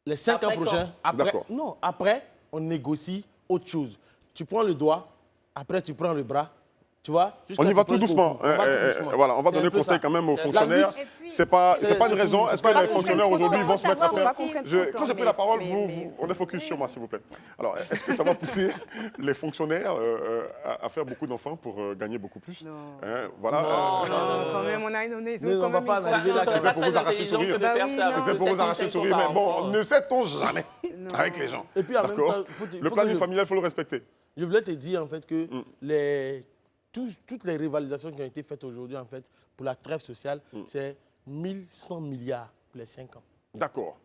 les 5 ans prochains, après, on négocie autre chose. Tu prends le doigt, après, tu prends le bras. Tu vois, on y va tout doucement. Voilà, on va donner conseil quand même aux fonctionnaires. C'est pas une raison. Est-ce que les fonctionnaires aujourd'hui vont se mettre à faire... Quand j'ai pris la parole, on est focus sur moi, s'il vous plaît. Alors, est-ce que ça va pousser les fonctionnaires à faire beaucoup d'enfants pour gagner beaucoup plus? Voilà. Non, quand même, on va pas analyser là. C'était pour vous arracher le sourire. C'était pour vous arracher le sourire, mais bon, ne sait-on jamais avec les gens. Et puis, en même temps, le planning familial, il faut le respecter. Je voulais te dire, en fait, que toutes les rivalisations qui ont été faites aujourd'hui, en fait, pour la trêve sociale, c'est 1100 milliards pour les 5 ans. D'accord.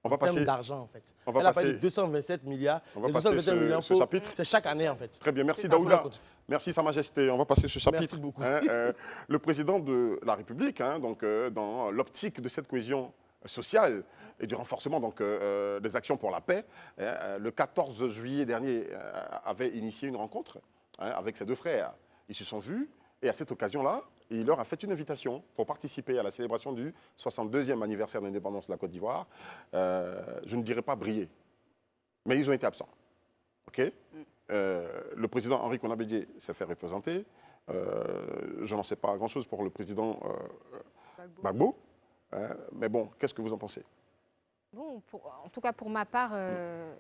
On va en termes d'argent, en fait. Elle a parlé de 227 milliards. On va passer ce chapitre. C'est chaque année, en fait. Très bien. Merci, Daouda. Merci, Sa Majesté. On va passer ce chapitre. Merci beaucoup. Le président de la République, donc, dans l'optique de cette cohésion sociale et du renforcement donc, des actions pour la paix, le 14 juillet dernier, avait initié une rencontre avec ses 2 frères. Ils se sont vus et à cette occasion-là, et il leur a fait une invitation pour participer à la célébration du 62e anniversaire de l'indépendance de la Côte d'Ivoire. Je ne dirais pas briller, mais ils ont été absents. OK. Le président Henri Konan Bédié s'est fait représenter. Je n'en sais pas grand-chose pour le président Gbagbo. Mais bon, qu'est-ce que vous en pensez? Bon, en tout cas pour ma part,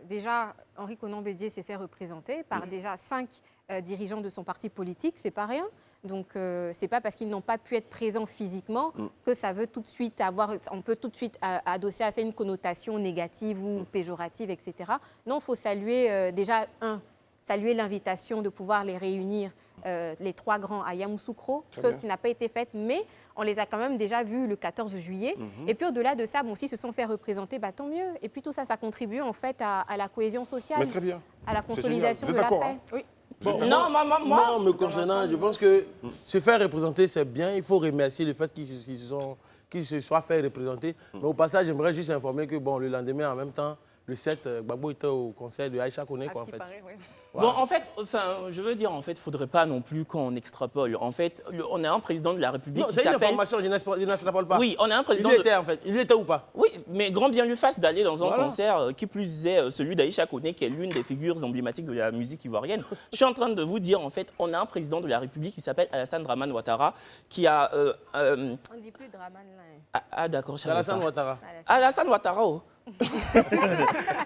déjà, Henri Konan Bédié s'est fait représenter par déjà 5 dirigeants de son parti politique, c'est pas rien. Donc, c'est pas parce qu'ils n'ont pas pu être présents physiquement que ça veut tout de suite on peut tout de suite adosser à ça une connotation négative ou péjorative, etc. Non, il faut saluer saluer l'invitation de pouvoir les réunir, les 3 grands à Yamoussoukro, chose qui n'a pas été faite, mais on les a quand même déjà vus le 14 juillet. Et puis au-delà de ça, s'ils se sont fait représenter, tant mieux. Et puis tout ça, ça contribue en fait à la cohésion sociale, très bien. à la consolidation de la paix. Hein? Oui. Bon, non, moi, me concernant, je pense que se faire représenter, c'est bien. Il faut remercier le fait qu'ils se soient fait représenter. Mais au passage, j'aimerais juste informer que le lendemain, en même temps, le 7, Gbagbo était au concert de Aïcha Koné, en fait. Paraît, oui. Bon, en fait, je veux dire, il ne faudrait pas non plus qu'on extrapole. En fait, on a un président de la République qui s'appelle... Non, c'est une information, je n'extrapole pas. Oui, on a un président... Il était ou pas? Oui, mais grand bien lui fasse d'aller dans un concert, qui plus est celui d'Aïcha Koné, qui est l'une des figures emblématiques de la musique ivoirienne. Je suis en train de vous dire, en fait, on a un président de la République qui s'appelle Alassane Dramane Ouattara, qui a... On ne dit plus Dramane, là. Ah d'accord, je Alassane Ouattara. Alassane Ouattara,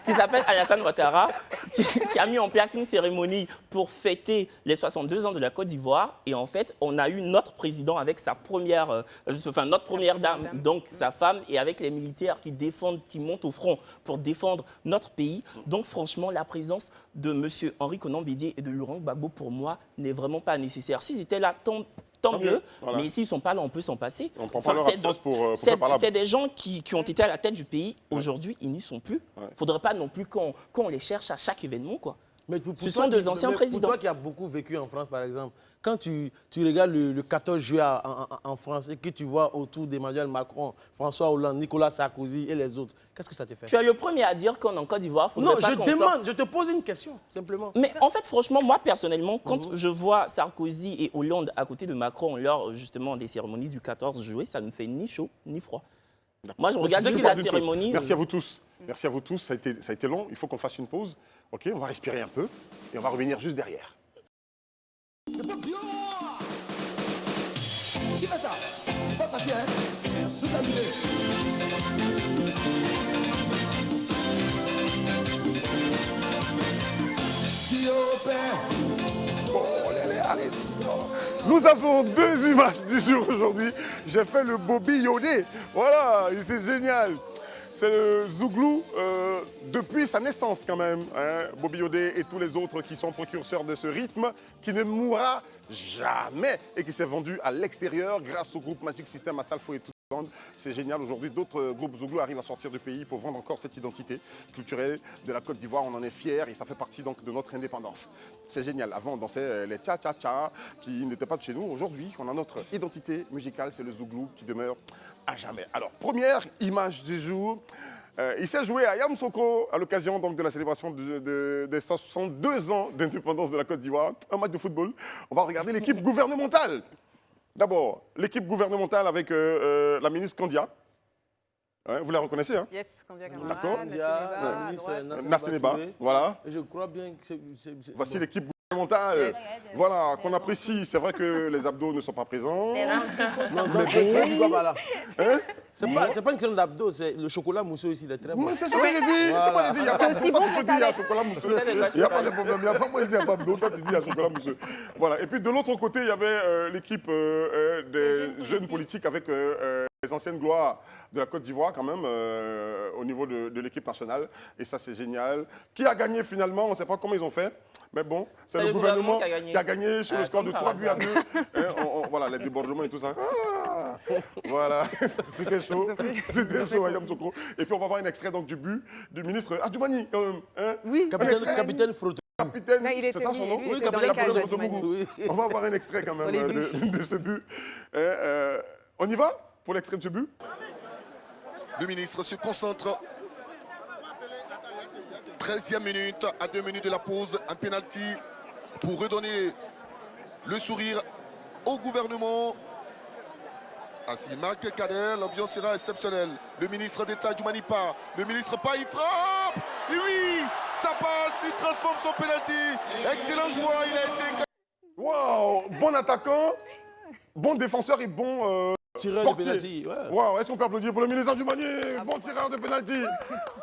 qui s'appelle Alassane Ouattara, qui a mis en place une cérémonie pour fêter les 62 ans de la Côte d'Ivoire. Et en fait, on a eu notre président avec notre première dame, donc sa femme, et avec les militaires qui montent au front pour défendre notre pays. Donc franchement, la présence de M. Henri Konan Bédié et de Laurent Gbagbo, pour moi, n'est vraiment pas nécessaire. S'ils étaient là, tant mieux, mais s'ils ne sont pas là, on peut s'en passer. On prend pas leur absence pour faire parler. C'est des gens qui ont été à la tête du pays. Aujourd'hui, ils n'y sont plus. Il ne faudrait pas non plus qu'on les cherche à chaque événement, quoi. Mais ce sont deux anciens présidents. Pour toi qui as beaucoup vécu en France, par exemple, quand tu regardes le 14 juillet en France et que tu vois autour d'Emmanuel Macron, François Hollande, Nicolas Sarkozy et les autres, qu'est-ce que ça te fait? Tu es le premier à dire qu'en Côte d'Ivoire, il faudrait pas qu'on sorte. Non, je te pose une question, simplement. Mais en fait, franchement, moi, personnellement, quand je vois Sarkozy et Hollande à côté de Macron lors, justement, des cérémonies du 14 juillet, ça ne me fait ni chaud, ni froid. Moi, je regarde juste la cérémonie. Merci à vous tous. Merci à vous tous. Ça a été long. Il faut qu'on fasse une pause. OK, on va respirer un peu et on va revenir juste derrière. Qui fait ça? Pas ça, hein? Tout terminé. Nous avons 2 images du jour aujourd'hui. J'ai fait le Bobby Yodé. Voilà, c'est génial. C'est le Zouglou depuis sa naissance quand même. Hein. Bobby Yodé et tous les autres qui sont précurseurs de ce rythme qui ne mourra jamais et qui s'est vendu à l'extérieur grâce au groupe Magic System à Salfo et tout. C'est génial. Aujourd'hui, d'autres groupes Zouglou arrivent à sortir du pays pour vendre encore cette identité culturelle de la Côte d'Ivoire. On en est fiers et ça fait partie donc de notre indépendance. C'est génial. Avant, on dansait les tcha-tcha-tcha qui n'étaient pas de chez nous. Aujourd'hui, on a notre identité musicale. C'est le Zouglou qui demeure à jamais. Alors, première image du jour. Il s'est joué à Yamoussoukro à l'occasion de la célébration des 62 ans d'indépendance de la Côte d'Ivoire. Un match de football. On va regarder l'équipe gouvernementale. D'abord, l'équipe gouvernementale avec la ministre Kandia. Ouais, vous la reconnaissez, hein? Yes, Kandia Kamara. D'accord. Nasseneba, voilà. Je crois bien que voici l'équipe gouvernementale, voilà, qu'on apprécie. C'est vrai que les abdos ne sont pas présents. Non, tu dis quoi par là? Hein? C'est pas une question d'abdos, c'est le chocolat mousseux aussi, il est très bon. Mais c'est ce que j'ai dit, c'est pas dit. Il y a pas de problème, il y a chocolat mousseux. Il n'y a pas de problème, il n'y a pas moi je dis il n'y a pas d'abdos, toi tu dis il y a chocolat mousseux. Voilà, et puis de l'autre côté, il y avait l'équipe des jeunes politiques avec les anciennes gloires de la Côte d'Ivoire quand même, au niveau de l'équipe nationale. Et ça, c'est génial. Qui a gagné finalement? On ne sait pas comment ils ont fait. Mais bon, c'est le gouvernement qui a gagné sur le score de 3 buts à 2. Voilà, les débordements et tout ça. Ah, voilà, c'était chaud. C'était chaud à Yamoussoukro. Et puis, on va voir un extrait donc, du but du ministre Adjoumani, quand même. Hein? Oui, capitaine Froto. Capitaine, c'est ça son nom? Oui, capitaine Froto. On va voir un extrait quand même de ce but. On y va pour l'extrait de ce but? Le ministre se concentre. 13e minute, à 2 minutes de la pause, un penalty pour redonner le sourire au gouvernement. Assima Kader, l'ambiance sera exceptionnelle. Le ministre d'État du Manipa, le ministre Pas, il frappe. Et oui, ça passe, il transforme son penalty. Excellent joueur, il a été... Waouh, bon attaquant, bon défenseur et bon tireur portier. de penalty. Ouais. Waouh, est-ce qu'on peut applaudir pour le ministre du Manier? Bon tireur de penalty.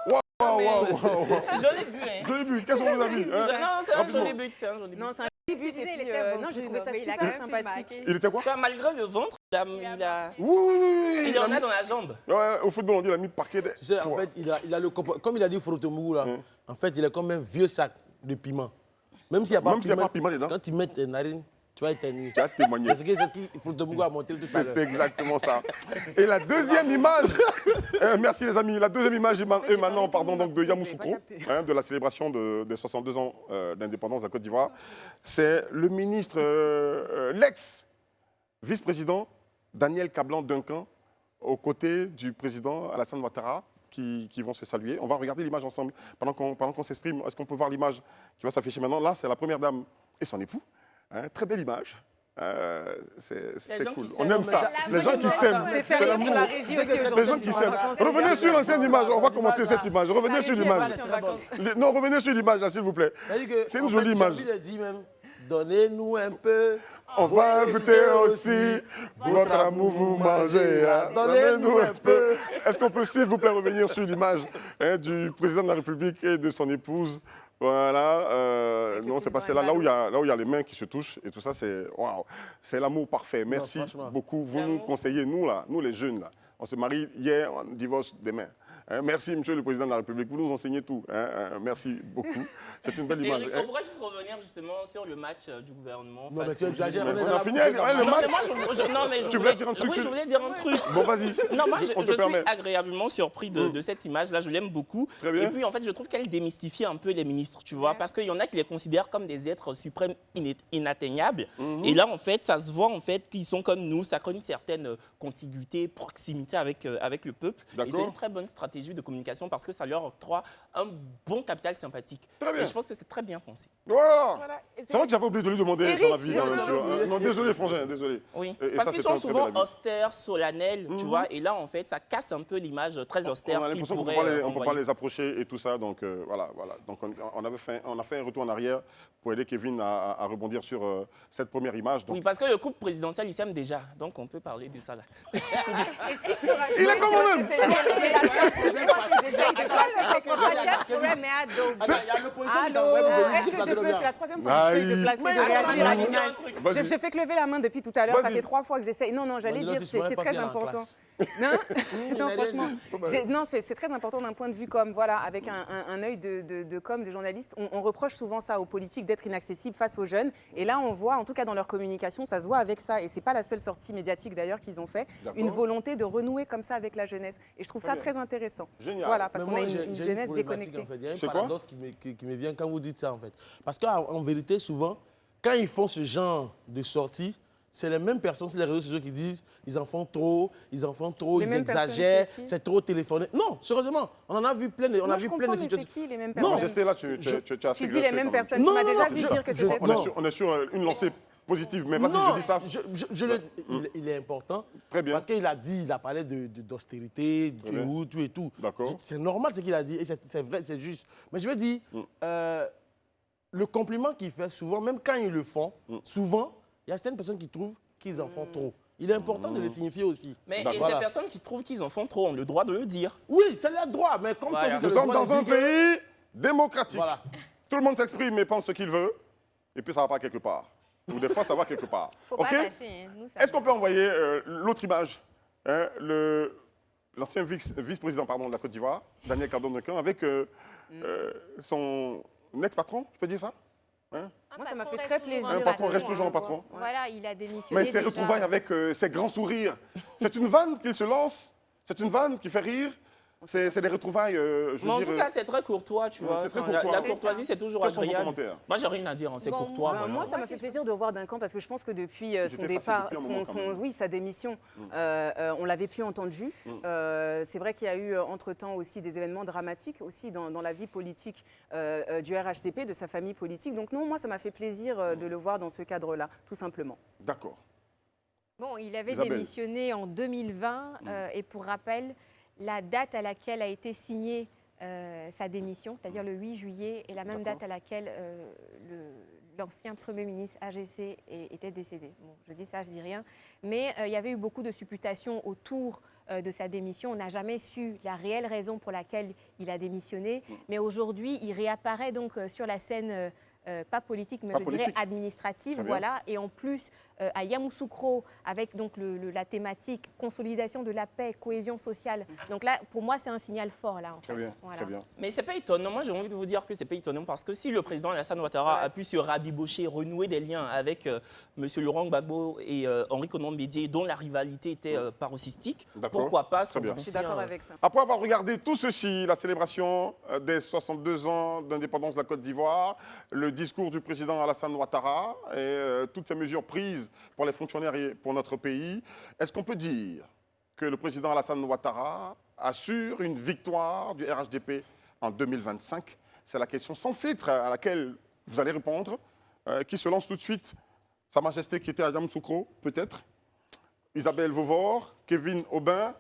Waouh. Joli but, hein. Joli but, quels sont vos avis? Non, c'est un joli but, c'est un joli but. Non, c'est un joli but. Et puis, non, j'ai trouvé ça il a super quand même sympathique. Il était quoi? Enfin, malgré le ventre, il a... Oui. Il en a dans la jambe. Ouais, au football, on dit il a mis le parquet. Tu sais, en fait, il a le comme il a dit Frotomougou là, en fait, il est comme un vieux sac de piment. Même s'il n'y a pas de piment dedans, quand tu mets tes narines, tu vas éternuer. Tu as témoigné. C'est ce qu'il Frotomougou a montré tout à l'heure. C'est exactement ça. Et la deuxième image, merci les amis, la deuxième image émanant donc, de Yamoussoukro, de la célébration des 62 ans d'indépendance de la Côte d'Ivoire, c'est le ministre, l'ex-vice-président Daniel Kablan-Duncan, aux côtés du président Alassane Ouattara, qui vont se saluer. On va regarder l'image ensemble pendant qu'on s'exprime. Est-ce qu'on peut voir l'image qui va s'afficher maintenant? Là, c'est la première dame et son époux. Très belle image. C'est cool. On aime ça. Les gens qui s'aiment. C'est l'amour. Les gens qui s'aiment. Revenez sur l'ancienne image. On va commenter cette image. Revenez sur l'image. Non, revenez sur l'image, là, s'il vous plaît. C'est une jolie image. Donnez-nous un peu. On va goûter aussi votre amour, vous mangez. Donnez-nous un peu. Est-ce qu'on peut, s'il vous plaît, revenir sur l'image du président de la République et de son épouse? Voilà, non, c'est pas celle-là, là où il y a les mains qui se touchent et tout ça, c'est waouh, c'est l'amour parfait. Merci beaucoup. Vous nous conseillez, nous les jeunes, là. On se marie hier, on divorce demain. Merci, monsieur le président de la République. Vous nous enseignez tout. Merci beaucoup. C'est une belle image. On pourrait juste revenir justement sur le match du gouvernement. Non, mais tu exagères. On a fini le match. Tu voulais dire un truc? Oui, je voulais dire un truc. Bon, vas-y. Non, moi, je suis agréablement surpris de cette image-là. Je l'aime beaucoup. Très bien. Et puis, en fait, je trouve qu'elle démystifie un peu les ministres, tu vois, parce qu'il y en a qui les considèrent comme des êtres suprêmes inatteignables. Et là, en fait, ça se voit en fait qu'ils sont comme nous. Ça crée une certaine contiguïté, proximité avec le peuple. Et c'est une très bonne stratégie de communication parce que ça leur octroie un bon capital sympathique. Très bien. Et je pense que c'est très bien pensé. Voilà. C'est vrai que j'avais oublié de lui demander son avis. Non, désolé, Frangin, désolé. Oui, parce qu'ils sont souvent austères, solennels, tu vois, et là, en fait, ça casse un peu l'image très austère. On a l'impression qu'on ne peut pas les approcher et tout ça, donc voilà. Donc on a fait un retour en arrière pour aider Kevin à rebondir sur cette première image. Donc... Oui, parce que le couple présidentiel, il s'aime déjà, donc on peut parler de ça là. Et si je peux rajouter, il est comment même est-ce que je peux, c'est la troisième fois que j'essaie de placer, de réagir à l'image. Je fais que lever la main depuis tout à l'heure, ça fait 3 fois que j'essaie. Non, j'allais dire, c'est très important. Non, franchement, non, c'est très important d'un point de vue com, voilà, avec un œil de com, de journaliste. On reproche souvent ça aux politiques d'être inaccessibles face aux jeunes. Et là, on voit, en tout cas dans leur communication, ça se voit avec ça. Et c'est pas la seule sortie médiatique d'ailleurs qu'ils ont fait. Une volonté de renouer comme ça avec la jeunesse. Et je trouve ça très intéressant. Génial. Voilà, parce qu'on a une jeunesse déconnectée. En fait. Il y a un paradoxe qui me vient quand vous dites ça, en fait. Parce qu'en vérité, souvent, quand ils font ce genre de sortie, c'est les mêmes personnes sur les réseaux sociaux qui disent ils en font trop, ils exagèrent, c'est trop téléphoné. Non, sérieusement, on en a vu plein de, situations. C'est qui les mêmes personnes? Non, Gesté, là, tu as assez Tu dis les mêmes personnes, tu m'as déjà vu dire que c'était... On est sur une lancée positive, mais vas-y, je dis ça. Il est important. Très bien. Parce qu'il a dit, il a parlé d'austérité, tout et tout. D'accord. C'est normal ce qu'il a dit, et c'est vrai, c'est juste. Mais je veux dire, le compliment qu'il fait souvent, même quand ils le font, souvent, il y a certaines personnes qui trouvent qu'ils en font trop. Il est important de le signifier aussi. Mais et ces personnes qui trouvent qu'ils en font trop ont le droit de le dire. Oui, c'est leur droit, mais comme toi, nous sommes dans un pays démocratique. Voilà. Tout le monde s'exprime et pense ce qu'il veut, et puis ça va pas quelque part. Ou des fois, ça va quelque part. OK? Est-ce qu'on peut envoyer l'autre image, l'ancien vice-président de la Côte d'Ivoire, Daniel Kablan-Duncan, avec son ex-patron, je peux dire ça? Moi, ça m'a fait très plaisir. Un patron reste toujours un patron. Voilà, il a démissionné. Mais ses retrouvailles avec ses grands sourires, c'est une vanne qu'il se lance, c'est une vanne qui fait rire. C'est des retrouvailles, en tout cas, c'est très courtois, tu vois. La courtoisie, c'est toujours agréable. Moi, j'ai rien à dire, c'est courtois. Moi, ça m'a fait plaisir de voir Duncan parce que je pense que depuis son départ, sa démission, on l'avait plus entendu. C'est vrai qu'il y a eu entre-temps aussi des événements dramatiques aussi dans la vie politique du RHDP, de sa famille politique. Donc non, moi, ça m'a fait plaisir de le voir dans ce cadre-là, tout simplement. D'accord. Bon, il avait Isabelle. démissionné en 2020 et pour rappel, la date à laquelle a été signée sa démission, c'est-à-dire le 8 juillet, est la même date à laquelle l'ancien Premier ministre AGC était décédé. Bon, je dis ça, je dis rien. Mais il y avait eu beaucoup de supputations autour de sa démission. On n'a jamais su la réelle raison pour laquelle il a démissionné. Mais aujourd'hui, il réapparaît donc sur la scène pas politique, mais dirais administrative, voilà. Et en plus, à Yamoussoukro, avec donc la thématique consolidation de la paix, cohésion sociale. Donc là, pour moi, c'est un signal fort, là, en fait. Très bien. Mais c'est pas étonnant. Moi, j'ai envie de vous dire que c'est pas étonnant parce que si le président Alassane Ouattara a pu se rabibocher, renouer des liens avec M. Laurent Gbagbo et Henri Konan Bédié, dont la rivalité était paroxystique, pourquoi pas Très bien. Je suis d'accord avec ça. Après avoir regardé tout ceci, la célébration des 62 ans d'indépendance de la Côte d'Ivoire, le discours du président Alassane Ouattara et toutes ces mesures prises pour les fonctionnaires et pour notre pays, est-ce qu'on peut dire que le président Alassane Ouattara assure une victoire du RHDP en 2025? C'est la question sans filtre à laquelle vous allez répondre. Qui se lance tout de suite? Sa Majesté qui était à Yamoussoukro, peut-être? Isabelle Vauvor, Kevin Aubin,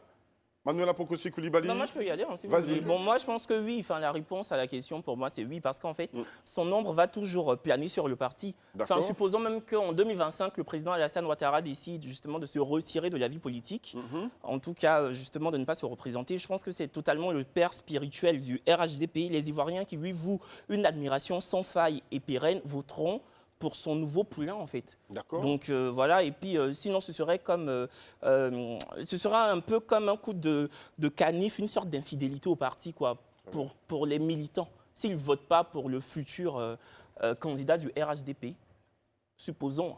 Manuela Pokosi Koulibaly. Moi, je peux y aller. Hein, si vous Vas-y. voulez. Bon, moi, je pense que oui. Enfin, la réponse à la question, pour moi, c'est oui. Parce qu'en fait, son ombre va toujours planer sur le parti. Enfin, supposons même qu'en 2025, le président Alassane Ouattara décide justement de se retirer de la vie politique. En tout cas, justement, de ne pas se représenter. Je pense que c'est totalement le père spirituel du RHDP. Les Ivoiriens qui lui vouent une admiration sans faille et pérenne voteront pour son nouveau poulain, en fait. D'accord. Donc voilà, et puis sinon ce serait comme, ce sera un peu comme un coup de canif, une sorte d'infidélité au parti, quoi, pour les militants. S'ils ne votent pas pour le futur candidat du RHDP, supposons,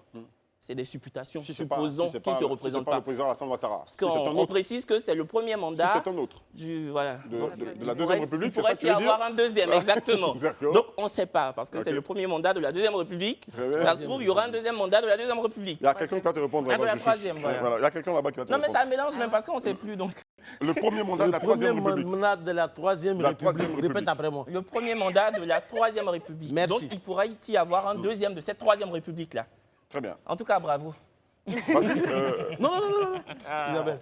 c'est des supputations, supposons qu'il ne se représente pas. Le président Alassane Ouattara. Parce qu'on précise que c'est le premier mandat si c'est un autre. De la Deuxième République, c'est ça que tu veux dire? Il pourrait y avoir un deuxième, exactement. Donc on ne sait pas, parce que c'est Ok. le premier mandat de la Deuxième République. Ça se trouve, il y aura un deuxième mandat de la Deuxième République. Il y a quelqu'un qui va te répondre. Ah, de là-bas, la juste. troisième, voilà. Il y a quelqu'un là-bas qui va te Non, mais répondre. ça mélange même parce qu'on ne sait plus. Donc. Le premier mandat de la Troisième République. Le premier mandat de la Troisième République. Répète après moi. Le premier mandat de la Troisième République. Merci. Donc il pourrait y avoir un deuxième de cette Troisième République-là. Très bien. En tout cas, bravo. Vas-y. Non. Isabelle.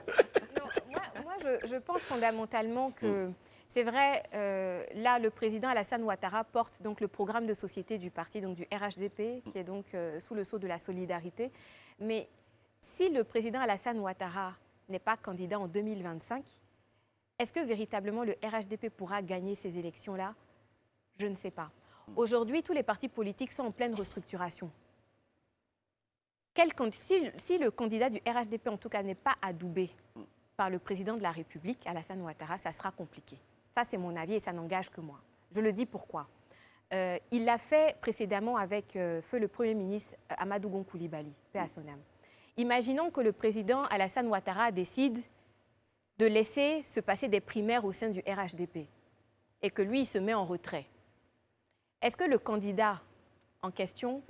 Non, moi je pense fondamentalement que c'est vrai, là, le président Alassane Ouattara porte donc le programme de société du parti, donc du RHDP, qui est donc sous le sceau de la solidarité. Mais si le président Alassane Ouattara n'est pas candidat en 2025, est-ce que véritablement le RHDP pourra gagner ces élections-là? Je ne sais pas. Aujourd'hui, tous les partis politiques sont en pleine restructuration. Si le candidat du RHDP, en tout cas, n'est pas adoubé par le président de la République, Alassane Ouattara, ça sera compliqué. Ça, c'est mon avis et ça n'engage que moi. Je le dis pourquoi. Il l'a fait précédemment avec feu le Premier ministre Amadou Gon Coulibaly, paix à son âme. Imaginons que le président Alassane Ouattara décide de laisser se passer des primaires au sein du RHDP et que lui, il se met en retrait. Est-ce que le candidat en question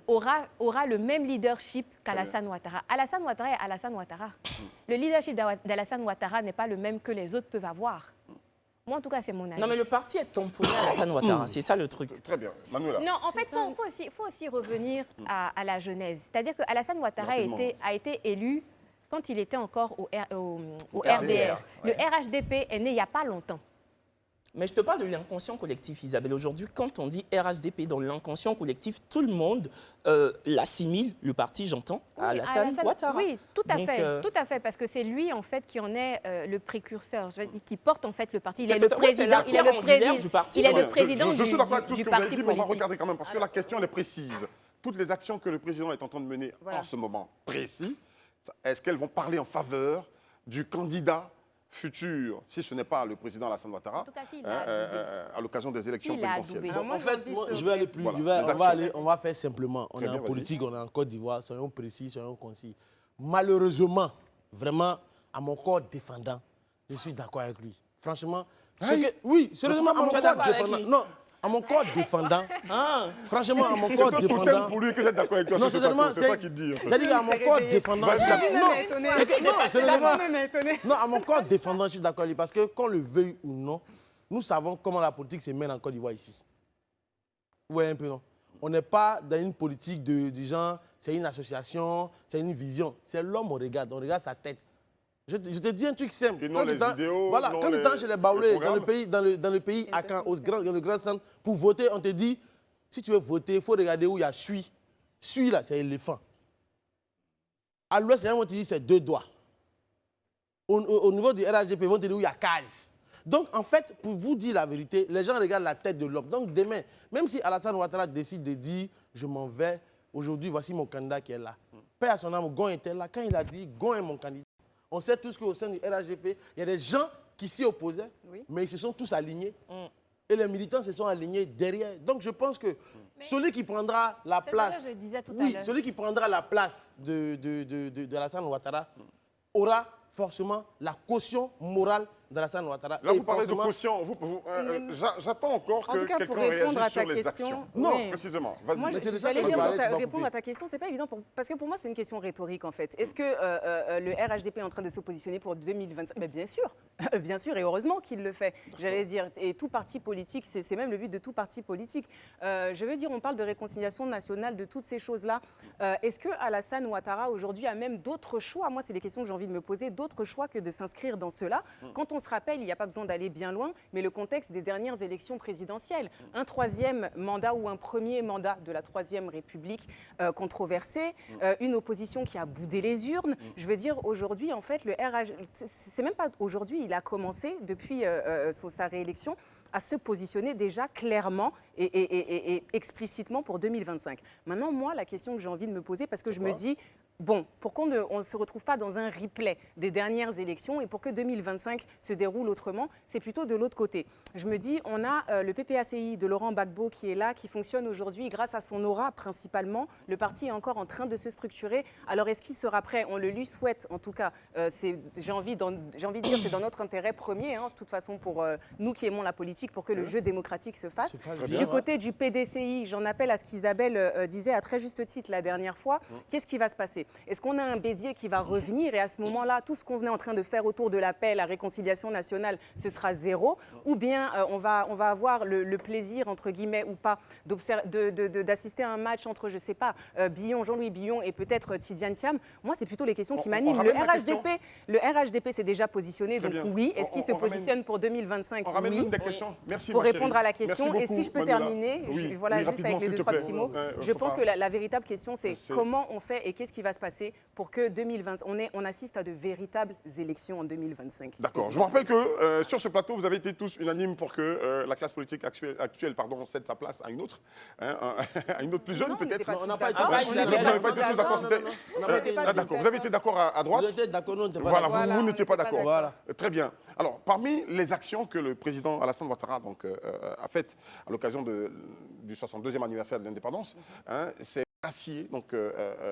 aura le même leadership qu'Alassane Ouattara? Alassane Ouattara est Alassane Ouattara. Le leadership d'Alassane Ouattara n'est pas le même que les autres peuvent avoir. Moi, en tout cas, c'est mon avis. Non, mais le parti est tamponné à Alassane Ouattara, c'est ça le truc. Très bien. Manuela. Non, en fait, il faut aussi revenir à la genèse. C'est-à-dire que Alassane Ouattara a été élu quand il était encore au RDR. Le RHDP est né il n'y a pas longtemps. Mais je te parle de l'inconscient collectif, Isabelle. Aujourd'hui, quand on dit RHDP dans l'inconscient collectif, tout le monde l'assimile, le parti, j'entends, à Alassane Ouattara. Oui, tout à fait, parce que c'est lui, en fait, qui en est le précurseur, qui porte, en fait, le parti. Il est le président, du parti. Il est le président je suis d'accord avec tout ce que vous avez dit, mais on va politique. regarder quand même, parce que la question, elle est précise. Toutes les actions que le président est en train de mener en ce moment précis, est-ce qu'elles vont parler en faveur du candidat futur, si ce n'est pas le président Alassane Ouattara, à l'occasion des élections présidentielles? En fait, je vais aller plus. On va faire simplement. On est en politique, on est en Côte d'Ivoire, soyons précis, soyons concis. Malheureusement, vraiment, à mon corps défendant, je suis d'accord avec lui. Franchement, oui, sérieusement, à mon corps défendant. Non, à mon corps défendant. Franchement, à mon corps défendant. Pour lui que d'être d'accord avec toi, c'est ça qu'il dit. C'est-à-dire qu'à mon corps défendant. Non, à mon corps défendant, je suis d'accord avec lui. Parce que qu'on le veuille ou non, nous savons comment la politique se mène en Côte d'Ivoire ici. Vous voyez un peu, non? On n'est pas dans une politique du genre, c'est une association, c'est une vision. C'est l'homme, on regarde sa tête. Je te dis un truc simple. Et non les idéaux, voilà, non quand tu es chez les Baoulés, dans le pays à Caen, dans le grand centre, pour voter, on te dit, si tu veux voter, il faut regarder où il y a Sui. Sui, là, c'est éléphant. À l'ouest, on te dit, c'est 2 doigts. Au niveau du RHDP, ils vont te dire où il y a case. Donc, en fait, pour vous dire la vérité, les gens regardent la tête de l'homme. Donc, demain, même si Alassane Ouattara décide de dire « je m'en vais, aujourd'hui, voici mon candidat qui est là ». Paix à son âme, Gon était là. Quand il a dit « Gon est mon candidat », on sait tous qu'au sein du RHDP, il y a des gens qui s'y opposaient, mais ils se sont tous alignés. Et les militants se sont alignés derrière. Donc, je pense que celui qui prendra la place, celui qui prendra la place de Alassane Ouattara aura forcément la caution morale d'Alassane Ouattara. Là, vous parlez de caution. J'attends encore que quelqu'un réagisse sur les actions. Non, précisément. Vas-y. J'allais dire, répondre à ta question, c'est pas évident, parce que pour moi, c'est une question rhétorique, en fait. Est-ce que le RHDP est en train de se positionner pour 2025 ? Mais bien sûr, et heureusement qu'il le fait. J'allais dire, et tout parti politique, c'est même le but de tout parti politique. Je veux dire, on parle de réconciliation nationale, de toutes ces choses-là. Est-ce que Alassane Ouattara, aujourd'hui, a même d'autres choix ? Moi, c'est des questions que j'ai envie de me poser, d'autres choix que de s'inscrire dans cela. Quand on se rappelle, il n'y a pas besoin d'aller bien loin, mais le contexte des dernières élections présidentielles. Un 3e mandat ou un premier mandat de la 3e République controversé, une opposition qui a boudé les urnes. Je veux dire, aujourd'hui, en fait, le RH, c'est même pas aujourd'hui, il a commencé depuis sa réélection à se positionner déjà clairement et explicitement pour 2025. Maintenant, moi, la question que j'ai envie de me poser, parce que je me dis, bon, pour qu'on ne se retrouve pas dans un replay des dernières élections et pour que 2025 se déroule autrement, c'est plutôt de l'autre côté. Je me dis, on a le PPACI de Laurent Gbagbo qui est là, qui fonctionne aujourd'hui grâce à son aura principalement. Le parti est encore en train de se structurer. Alors, est-ce qu'il sera prêt ? On le lui souhaite, en tout cas. J'ai envie de dire, c'est dans notre intérêt premier, de toute façon, pour nous qui aimons la politique, pour que le jeu démocratique se fasse. Du côté du PDCI, j'en appelle à ce qu'Isabelle disait à très juste titre la dernière fois. Qu'est-ce qui va se passer ? Est-ce qu'on a un Bédier qui va revenir et à ce moment-là, tout ce qu'on venait en train de faire autour de la paix, la réconciliation nationale, ce sera zéro ? Ou bien on va avoir le plaisir, entre guillemets ou pas, d'assister à un match entre, je ne sais pas, Jean-Louis Billon et peut-être Tidiane Thiam ? Moi, c'est plutôt les questions qui m'animent. Le RHDP s'est déjà positionné, donc oui. Est-ce qu'il se positionne pour 2025 ? On ramène des questions. Merci, pour répondre à la question. Beaucoup, et si je peux terminer, juste avec les 2-3 petits mots, je pense que la véritable question, c'est comment on fait et qu'est-ce qui va se passer pour que 2020, on assiste à de véritables élections en 2025. D'accord. Je me rappelle que sur ce plateau, vous avez été tous unanimes pour que la classe politique actuelle cède sa place à une autre, à une autre plus jeune peut-être. On n'a pas été d'accord. D'accord. Vous avez été d'accord à droite. Vous étiez d'accord, non, voilà, vous n'étiez pas d'accord. Voilà. Très bien. Alors, parmi les actions que le président Alassane Ouattara a faites à l'occasion du 62e anniversaire de l'indépendance, c'est gracier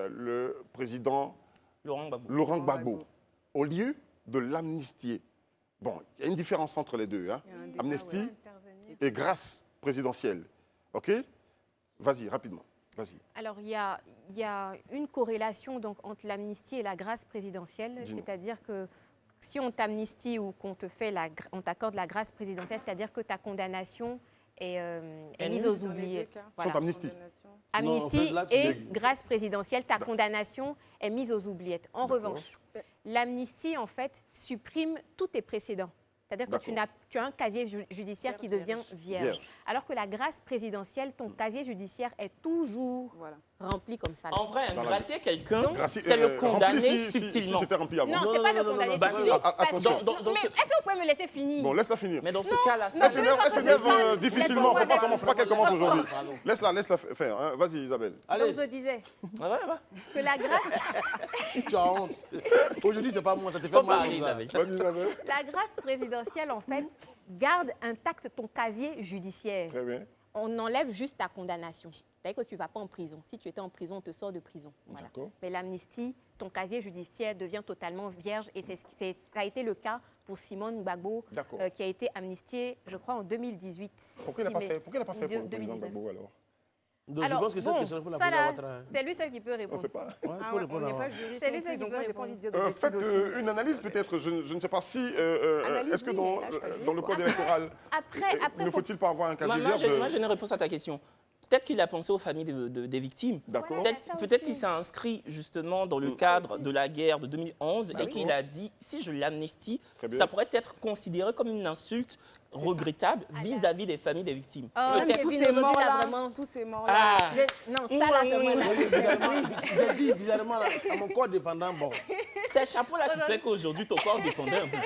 le président Laurent Gbagbo au lieu de l'amnistier. Bon, il y a une différence entre les deux, amnistie et grâce présidentielle. OK ? Vas-y, rapidement. Vas-y. Alors, il y a une corrélation donc, entre l'amnistie et la grâce présidentielle, c'est-à-dire que si on t'amnistie ou qu'on t'accorde la grâce présidentielle, c'est-à-dire que ta condamnation est mise aux oubliettes. Voilà. Amnistie. Amnistie et grâce présidentielle, ta condamnation est mise aux oubliettes. En revanche, l'amnistie, en fait, supprime tous tes précédents. C'est-à-dire que tu as un casier judiciaire qui devient vierge. Alors que la grâce présidentielle, ton casier judiciaire est toujours rempli comme ça. En vrai, gracier quelqu'un, c'est le condamner subtilement. Si c'était rempli avant. Non, c'est pas le condamner subtilement. Attention. Mais est-ce que vous pouvez me laisser finir? Bon, laisse-la finir. Mais dans ce cas-là, ça s'élève difficilement. Il ne faut pas qu'elle commence aujourd'hui. Laisse-la faire. Vas-y, Isabelle. Donc, je disais que la grâce... Tu as honte. Aujourd'hui, c'est pas moi, ça te fait mal. La grâce présidentielle, en fait, garde intact ton casier judiciaire. Très bien. On enlève juste ta condamnation. C'est-à-dire que tu ne vas pas en prison. Si tu étais en prison, on te sort de prison. Voilà. Mais l'amnistie, ton casier judiciaire devient totalement vierge. Et ça a été le cas pour Simone Gbagbo, qui a été amnistiée, je crois, en 2018. Pourquoi il n'a pas fait pour le président Gbagbo alors? Donc, je pense que cette question, il faut la poser à Ouattara. C'est lui seul qui peut répondre. On ne sait pas. On n'est pas juriste. C'est lui seul qui peut répondre. J'ai pas envie de dire de bêtises faites aussi. une analyse peut-être. Je ne sais pas si... est-ce que dans le code électoral, ne faut-il pas avoir un casier vierge? Moi, j'ai une réponse à ta question. peut-être qu'il a pensé aux familles des victimes. D'accord. Peut-être qu'il s'est inscrit justement dans le cadre de la guerre de 2011 et qu'il a dit, si je l'amnistie, ça pourrait être considéré comme une insulte regrettable vis-à-vis des familles des victimes. Peut-être tous ces morts-là. Tous ces morts-là. Non, ça là, c'est moi. J'ai dit bizarrement à mon corps défendant, bon. C'est ce chapeau-là qui fait qu'aujourd'hui, ton corps défendait un peu.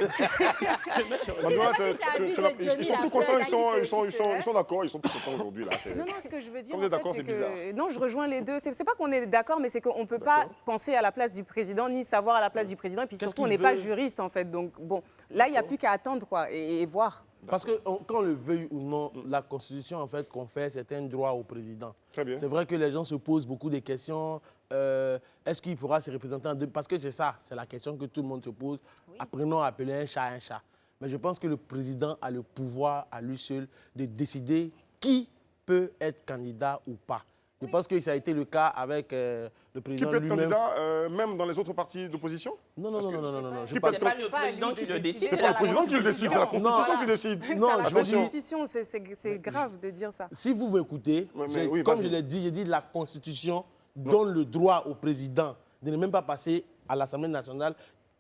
Ils sont tous contents, ils sont d'accord, ils sont tous contents aujourd'hui. Non, ce que je veux dire, Comme vous êtes d'accord, c'est bizarre. Non, je rejoins les deux. C'est pas qu'on est d'accord, mais c'est qu'on ne peut pas penser à la place du président, ni savoir à la place du président. Et puis surtout, on n'est pas juriste, en fait. Donc, bon, là, il n'y a plus qu'à attendre, quoi, et voir. Parce que, qu'on le veuille ou non, la Constitution, en fait, confère certains droits au président. Très bien. C'est vrai que les gens se posent beaucoup de questions. Est-ce qu'il pourra se représenter en deux? Parce que c'est ça, c'est la question que tout le monde se pose. Oui. Apprenons à appeler un chat un chat. Mais je pense que le président a le pouvoir, à lui seul, de décider qui peut être candidat ou pas. Je pense que ça a été le cas avec le président lui-même. Qui peut être candidat, même dans les autres partis d'opposition? Non. C'est pas le président qui le décide, c'est le président qui le décide, c'est la Constitution qui décide. Non, la Constitution, c'est grave de dire ça. Si vous m'écoutez, comme je l'ai dit, j'ai dit la Constitution donne le droit au président de ne même pas passer à l'Assemblée nationale.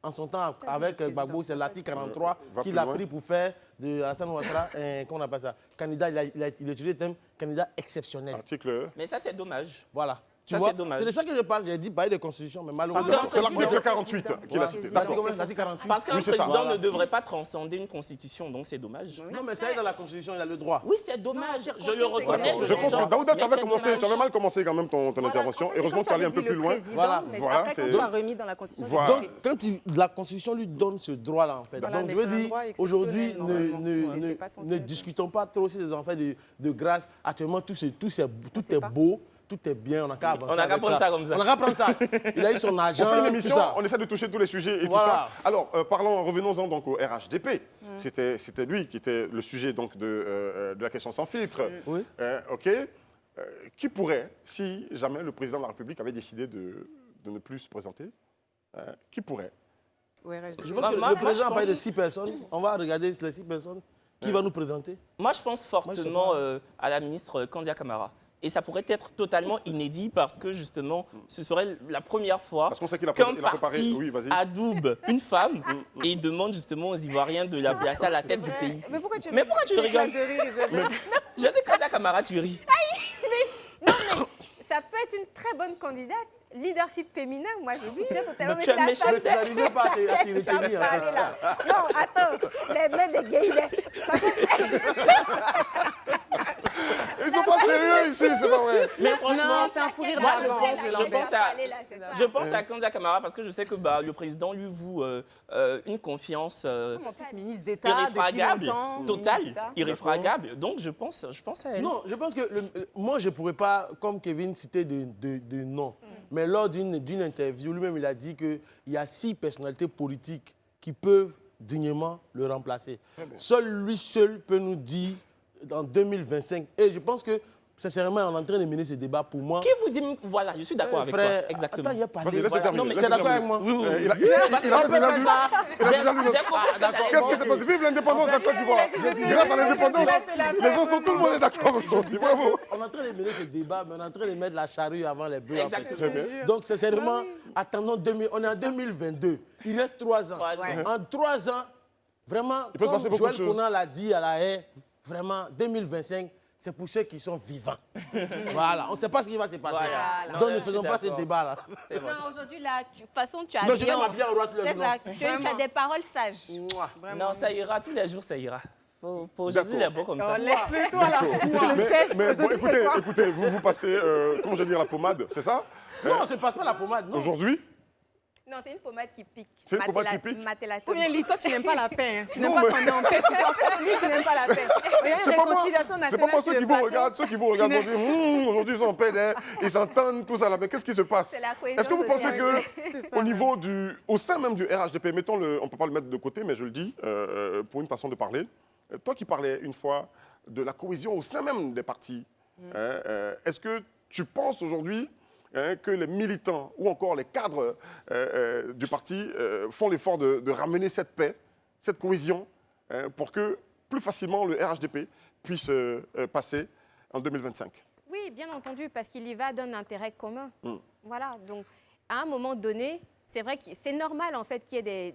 En son temps, avec Gbagbo, c'est l'article 43 qu'il a pris pour faire de Alassane Ouattara comment on appelle ça, candidat, il a utilisé le terme candidat exceptionnel. Article. Mais ça, c'est dommage. Voilà. C'est dommage. C'est de ça que je parle. J'ai dit parler de constitution, mais malheureusement. C'est l'article 48 qu'il a cité. D'accord. L'article 48. Parce qu'un président ne devrait pas transcender une constitution, donc c'est dommage. Non, mais ça est dans la constitution, il a le droit. Oui, c'est dommage. Je le reconnais. Je comprends. Daouda, tu avais mal commencé quand même ton intervention. Heureusement que tu allais un peu plus loin. Voilà. Après, quand tu as remis dans la constitution. Donc, la constitution lui donne ce droit-là, en fait. Donc, je veux dire, aujourd'hui, ne discutons pas trop si les enfants de grâce. Actuellement, tout est beau. Tout est bien, on n'a qu'à avancer. On n'a qu'à prendre ça comme ça. On n'a qu'à prendre ça. Il a eu son argent. On fait une émission, on essaie de toucher tous les sujets et tout ça. Alors, revenons-en donc au RHDP. C'était lui qui était le sujet donc de la question sans filtre. Oui. OK. Qui pourrait, si jamais le président de la République avait décidé de ne plus se présenter, qui pourrait? Je pense que le président a parlé de 6 personnes. On va regarder les 6 personnes. Qui va nous présenter? Moi, je pense fortement à la ministre Kandia Camara. Et ça pourrait être totalement inédit parce que justement, ce serait la première fois qu'un parti adoube une femme et demande justement aux Ivoiriens de la placer à la tête du pays. Mais pourquoi tu rigoles de rire, Isabelle? Je dis Kandia Camara, tu ris. Non, mais ça peut être une très bonne candidate. Leadership féminin, moi je dis totalement. Mais tu es méchant, tu n'arrives pas à te retenir. Non, attends, les mains des gays. Ils sont pas sérieux ici, c'est pas vrai. Mais franchement, c'est un fou rire je pense à Kandia Camara parce que je sais que le président lui voue une confiance ministre d'État irréfragable, totale, irréfragable. Donc je pense à elle. Non, je pense que moi je pourrais pas, comme Kevin, citer de nom. Mais lors d'une interview, lui-même il a dit qu'il y a 6 personnalités politiques qui peuvent dignement le remplacer. Lui seul peut nous dire en 2025. Et je pense que, sincèrement, on est en train de mener ce débat pour moi. Qui vous dit, voilà, je suis d'accord avec toi. Exactement. Attends, il n'y a pas de... Voilà. Non, mais tu es d'accord avec moi? Oui. Il a déjà lu Qu'est-ce qui s'est passé? Vive l'indépendance de la Côte d'Ivoire. Grâce à l'indépendance, les gens sont tout le monde est d'accord aujourd'hui. Bravo. On est en train de mener ce débat, mais on est en train de mettre la charrue avant les bœufs. Exactement. Donc, sincèrement, attendons, on est en 2022. Il reste 3 ans. En 3 ans, vraiment, comme Joël Conan l'a dit à la haie, vraiment, 2025, c'est pour ceux qui sont vivants. Voilà, on ne sait pas ce qui va se passer. Voilà. Donc ne faisons pas ce débat-là. Non, aujourd'hui, là, de toute façon, tu as non, je vais m'habiller en roi tout le monde. Tu as des paroles sages. Non, ça ira, tous les jours, ça ira. Pour Jésus, il est beau comme ça. Laisse-le toi, là. Mais bon, écoutez, vous passez, comment je vais dire, la pommade, c'est ça? Non, on ne se passe pas la pommade, non. Aujourd'hui? Non, c'est une pommade qui pique. C'est une pommade qui pique? Ou bien, toi, tu n'aimes pas la paix. Tu n'aimes pas qu'on est en paix. En fait, c'est lui qui n'aime pas la paix. C'est pas moi ceux qui vous regardent. Ceux qui vous regardent vont dire aujourd'hui, ils sont en paix, ils s'entendent, tout ça. Mais qu'est-ce qui se passe? Est-ce que vous pensez qu'au niveau au sein même du RHDP, mettons-le, on ne peut pas le mettre de côté, mais je le dis pour une façon de parler, toi qui parlais une fois de la cohésion au sein même des partis, est-ce que tu penses aujourd'hui que les militants ou encore les cadres du parti font l'effort de ramener cette paix, cette cohésion, pour que plus facilement le RHDP puisse passer en 2025? Oui, Oui, bien entendu, parce qu'il y va d'un intérêt commun. Voilà, donc à un moment donné, c'est vrai que c'est normal en fait qu'il y ait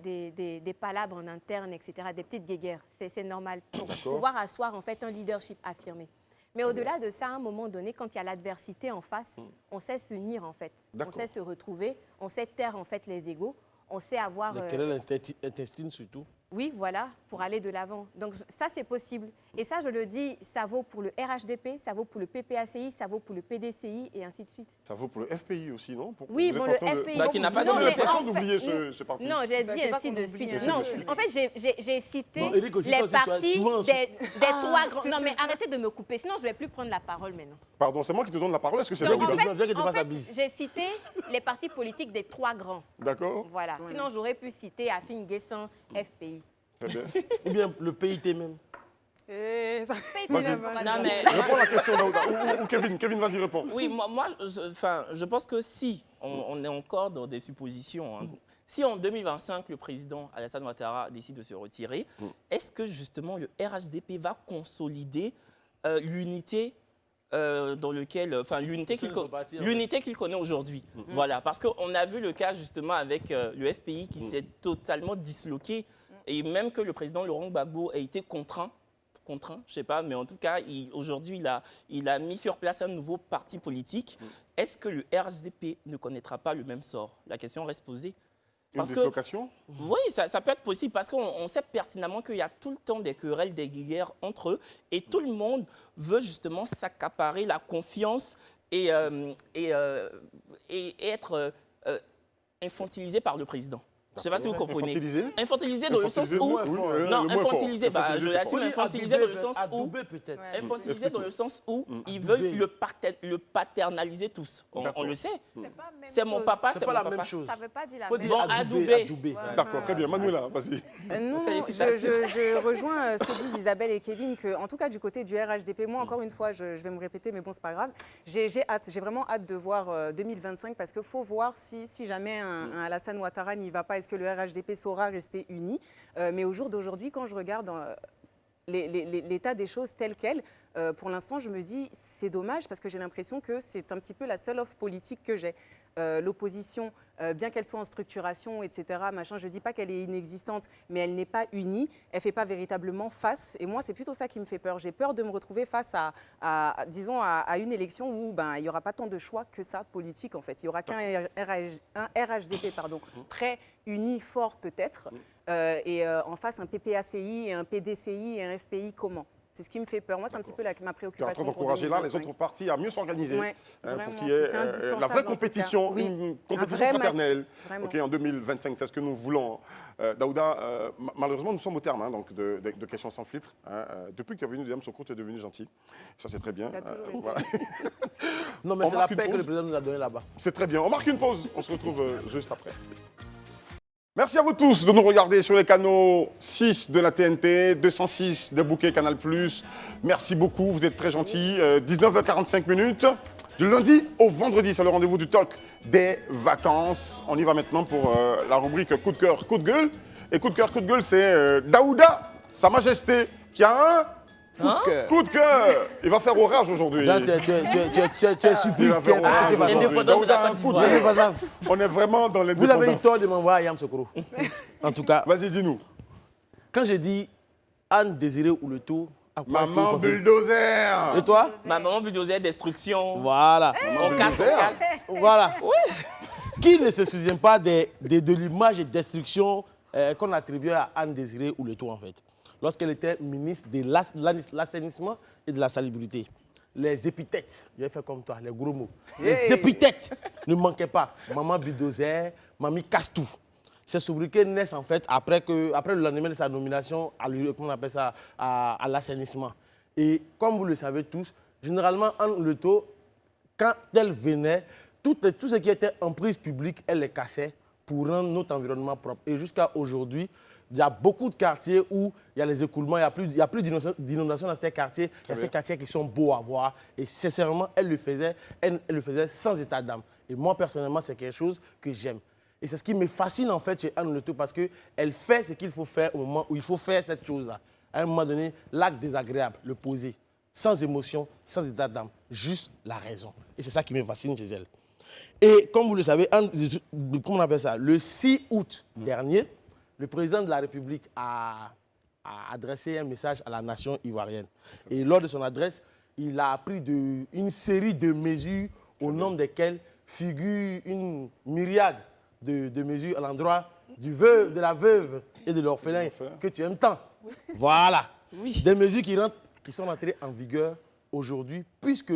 des palabres en interne, etc., des petites guéguerres. C'est normal pour pouvoir asseoir en fait un leadership affirmé. Mais au-delà de ça, à un moment donné, quand il y a l'adversité en face, on sait s'unir en fait. On sait se retrouver, on sait taire en fait les égos, on sait avoir... La querelle intestine surtout. Oui, voilà, pour aller de l'avant. Donc ça, c'est possible. Et ça, je le dis, ça vaut pour le RHDP, ça vaut pour le PPACI, ça vaut pour le PDCI et ainsi de suite. Ça vaut pour le FPI aussi, non? Oui, bon, le FPI. Qui n'a pas l'impression d'oublier ce parti. Non, j'ai dit ainsi de suite. Non, en fait, j'ai cité les aussi, partis des trois grands... Non, mais arrêtez de me couper, sinon je ne vais plus prendre la parole maintenant. Pardon, c'est moi qui te donne la parole. Est-ce que c'est Donc, Daouda? en fait, j'ai cité les partis politiques des trois grands. D'accord. Voilà. Sinon, j'aurais pu citer Afin Guessan, FPI. Très bien. Ou bien le PIT même. Non, mais... Réponds à la question, Daouda. Ou Kevin. Kevin, vas-y, réponds. Oui, moi je pense que si on est encore dans des suppositions, hein. Si en 2025, le président Alassane Ouattara décide de se retirer, est-ce que justement le RHDP va consolider l'unité dans lequel, l'unité qu'il connaît aujourd'hui. Voilà, parce qu'on a vu le cas justement avec le FPI qui s'est totalement disloqué et même que le président Laurent Gbagbo a été contraint, je ne sais pas, mais en tout cas, aujourd'hui, il a mis sur place un nouveau parti politique. Est-ce que le RHDP ne connaîtra pas le même sort? La question reste posée. Une dislocation? Oui, ça peut être possible parce qu'on sait pertinemment qu'il y a tout le temps des querelles, des guerres entre eux et tout le monde veut justement s'accaparer la confiance et être infantilisé par le président. Je ne sais pas si vous comprenez. Infantilisé? Infantilisé dans le sens où... Non, infantilisé, je l'assume, infantilisé dans le sens où... Infantilisé dans le sens où ils veulent le paternaliser tous. On le sait. C'est mon papa, c'est pas la même chose. Ça ne veut pas dire la Faut même dire chose. adoubé. D'accord, très bien. Manuela, vas-y. Non, je rejoins ce que disent Isabelle et Kevin, qu'en tout cas du côté du RHDP, moi encore une fois, je vais me répéter, mais bon, c'est pas grave. J'ai vraiment hâte de voir 2025 parce qu'il faut voir si jamais un Alassane Ouattara n'y va pas, est-ce que le RHDP saura rester uni. Mais au jour d'aujourd'hui, quand je regarde l'état des choses tel quel, pour l'instant, je me dis c'est dommage parce que j'ai l'impression que c'est un petit peu la seule offre politique que j'ai. L'opposition, bien qu'elle soit en structuration, etc., machin, je ne dis pas qu'elle est inexistante, mais elle n'est pas unie, elle ne fait pas véritablement face. Et moi, c'est plutôt ça qui me fait peur. J'ai peur de me retrouver face disons, à une élection où il n'y aura pas tant de choix que ça politique, en fait. Il n'y aura qu'un RHDP très uni, fort peut-être, et en face un PPACI, et un PDCI et un FPI, comment? C'est ce qui me fait peur. Moi, c'est un petit peu ma préoccupation. Tu es en train d'encourager là les autres partis à mieux s'organiser pour qu'il y ait la vraie compétition, une compétition fraternelle. En 2025, c'est ce que nous voulons. Daouda, malheureusement, nous sommes au terme donc, de questions sans filtre. Depuis que tu es venu de Yamoussoukro, tu es devenu gentil. Ça, c'est très bien. Voilà. Non, mais c'est la paix que le président nous a donnée là-bas. C'est très bien. On marque une pause. On se retrouve juste après. Merci à vous tous de nous regarder sur les canaux 6 de la TNT, 206 de Bouquet Canal+. Merci beaucoup, vous êtes très gentils. 19h45, du lundi au vendredi, c'est le rendez-vous du talk des vacances. On y va maintenant pour la rubrique coup de cœur, coup de gueule. Et coup de cœur, coup de gueule, c'est Daouda, Sa Majesté, qui a un... Coup de cœur. Il va faire orage aujourd'hui. Tu es supplié. On est vraiment dans l'indépendance. Vous avez eu tort de m'envoyer à Yamoussoukro. En tout cas. Vas-y, dis-nous. Quand j'ai dit Anne Désiré Ouleto, Maman bulldozer. Et toi? Maman bulldozer, destruction. Voilà. On casse. Voilà. Oui. Qui ne se souvient pas de l'image de destruction qu'on attribuait à Anne Désiré Ouleto en fait? Lorsqu'elle était ministre de l'assainissement et de la salubrité. Les épithètes, je vais faire comme toi, les gros mots. Les épithètes ne manquaient pas. Maman bulldozer, mamie casse tout. Ces sobriquets naissent en fait après le lendemain de sa nomination à l'assainissement. Et comme vous le savez tous, généralement Anne Ouleto, quand elle venait, tout ce qui était en prise publique, elle les cassait pour rendre notre environnement propre. Et jusqu'à aujourd'hui, il y a beaucoup de quartiers où il y a les écoulements, il n'y a plus d'inondations dans ces quartiers. Il y a ces quartiers qui sont beaux à voir. Et sincèrement, elle le faisait sans état d'âme. Et moi, personnellement, c'est quelque chose que j'aime. Et c'est ce qui me fascine en fait chez Anne Ouleto parce qu'elle fait ce qu'il faut faire au moment où il faut faire cette chose-là. À un moment donné, l'acte désagréable, le poser. sans émotion, sans état d'âme, juste la raison. Et c'est ça qui me fascine chez elle. Et comme vous le savez, comment on appelle ça, le 6 août dernier, le président de la République a adressé un message à la nation ivoirienne. Et lors de son adresse, il a pris une série de mesures au nombre desquelles figure une myriade de mesures à l'endroit de la veuve et de l'orphelin que tu aimes tant. Oui. Voilà. Oui. Des mesures qui sont entrées en vigueur aujourd'hui, puisque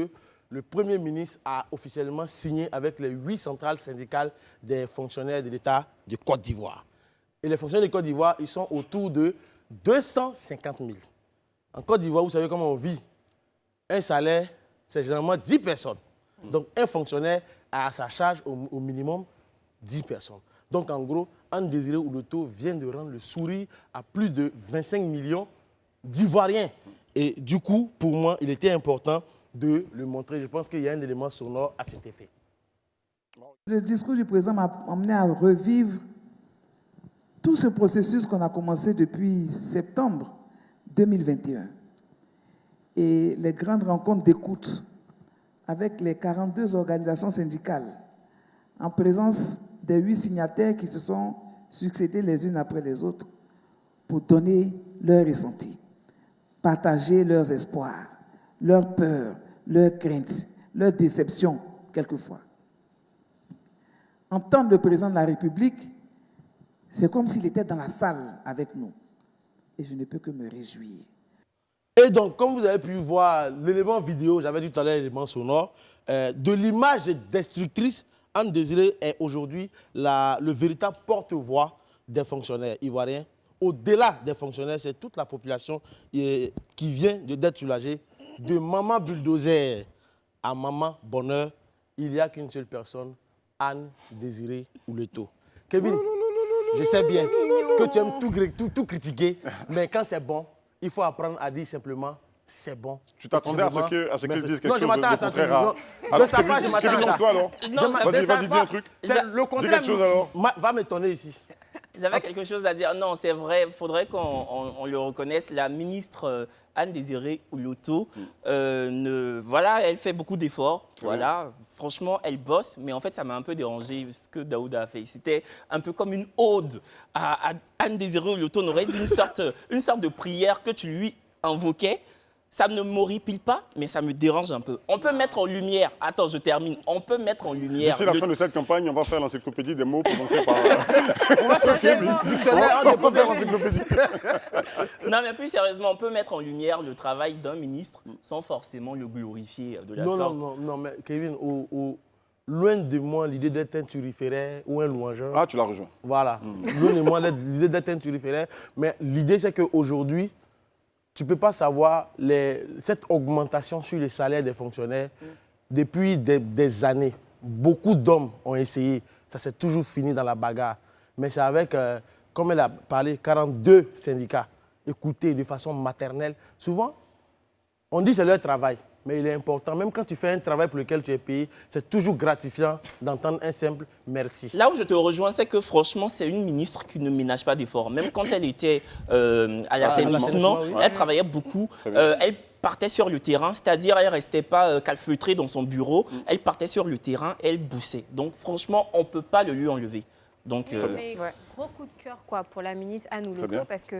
le Premier ministre a officiellement signé avec les 8 centrales syndicales des fonctionnaires de l'État de Côte d'Ivoire. Et les fonctionnaires de Côte d'Ivoire, ils sont autour de 250 000. En Côte d'Ivoire, vous savez comment on vit. Un salaire, c'est généralement 10 personnes. Donc, un fonctionnaire a à sa charge au minimum 10 personnes. Donc, en gros, Anne Désiré Ouloto vient de rendre le sourire à plus de 25 millions d'Ivoiriens. Et du coup, pour moi, il était important de le montrer. Je pense qu'il y a un élément sonore à cet effet. Le discours du président m'a amené à revivre tout ce processus qu'on a commencé depuis septembre 2021. Et les grandes rencontres d'écoute avec les 42 organisations syndicales, en présence des 8 signataires qui se sont succédés les unes après les autres pour donner leur ressenti, partager leurs espoirs, leurs peurs, leurs craintes, leurs déceptions, quelquefois. Entendre le président de la République, c'est comme s'il était dans la salle avec nous. Et je ne peux que me réjouir. Et donc, comme vous avez pu voir l'élément vidéo, j'avais dit tout à l'heure l'élément sonore, de l'image destructrice, Anne Désiré est aujourd'hui le véritable porte-voix des fonctionnaires ivoiriens. Au-delà des fonctionnaires, c'est toute la population qui vient d'être soulagée. De maman bulldozer à maman bonheur, il n'y a qu'une seule personne, Anne Désiré Ouloto. Kevin, je sais bien que tu aimes tout critiquer, mais quand c'est bon, il faut apprendre à dire simplement c'est bon. Tu t'attendais à ce qu'ils disent quelque chose de contraire de sa part, je m'attends à ça. Toi, alors vas-y, dis un truc. Le contraire, dis quelque chose alors. Va m'étonner ici. J'avais quelque chose à dire. Non, c'est vrai, il faudrait qu'on le reconnaisse. La ministre Anne Désiré Ouloto, voilà, elle fait beaucoup d'efforts. Voilà, franchement, elle bosse. Mais en fait, ça m'a un peu dérangé ce que Daouda a fait. C'était un peu comme une ode à Anne Désiré Ouloto. On aurait dit une sorte de prière que tu lui invoquais. Ça ne m'horripile pas, mais ça me dérange un peu. On peut mettre en lumière, attends, je termine, on peut mettre en lumière... D'ici la fin de cette campagne, on va faire l'encyclopédie des mots prononcés par... on va chercher le dictionnaire. On va faire l'encyclopédie. Non, mais plus sérieusement, on peut mettre en lumière le travail d'un ministre sans forcément le glorifier de la sorte. Non, mais Kevin, loin de moi l'idée d'être un turiféraire ou un louangeur. Ah, tu l'as rejoint. Voilà, loin de moi l'idée d'être un turiféraire, mais l'idée c'est qu'aujourd'hui, tu ne peux pas savoir cette augmentation sur les salaires des fonctionnaires depuis des années. Beaucoup d'hommes ont essayé. Ça s'est toujours fini dans la bagarre. Mais c'est avec, comme elle a parlé, 42 syndicats. Écoutez, de façon maternelle. Souvent, on dit que c'est leur travail. Mais il est important, même quand tu fais un travail pour lequel tu es payé, c'est toujours gratifiant d'entendre un simple merci. Là où je te rejoins, c'est que franchement, c'est une ministre qui ne ménage pas d'efforts. Même quand elle était à l'assainissement, elle travaillait beaucoup. Elle partait sur le terrain, c'est-à-dire elle ne restait pas calfeutrée dans son bureau. Elle partait sur le terrain, elle boussait. Donc franchement, on ne peut pas le lui enlever. Donc, mais gros coup de cœur pour la ministre Anne Ouloto, parce que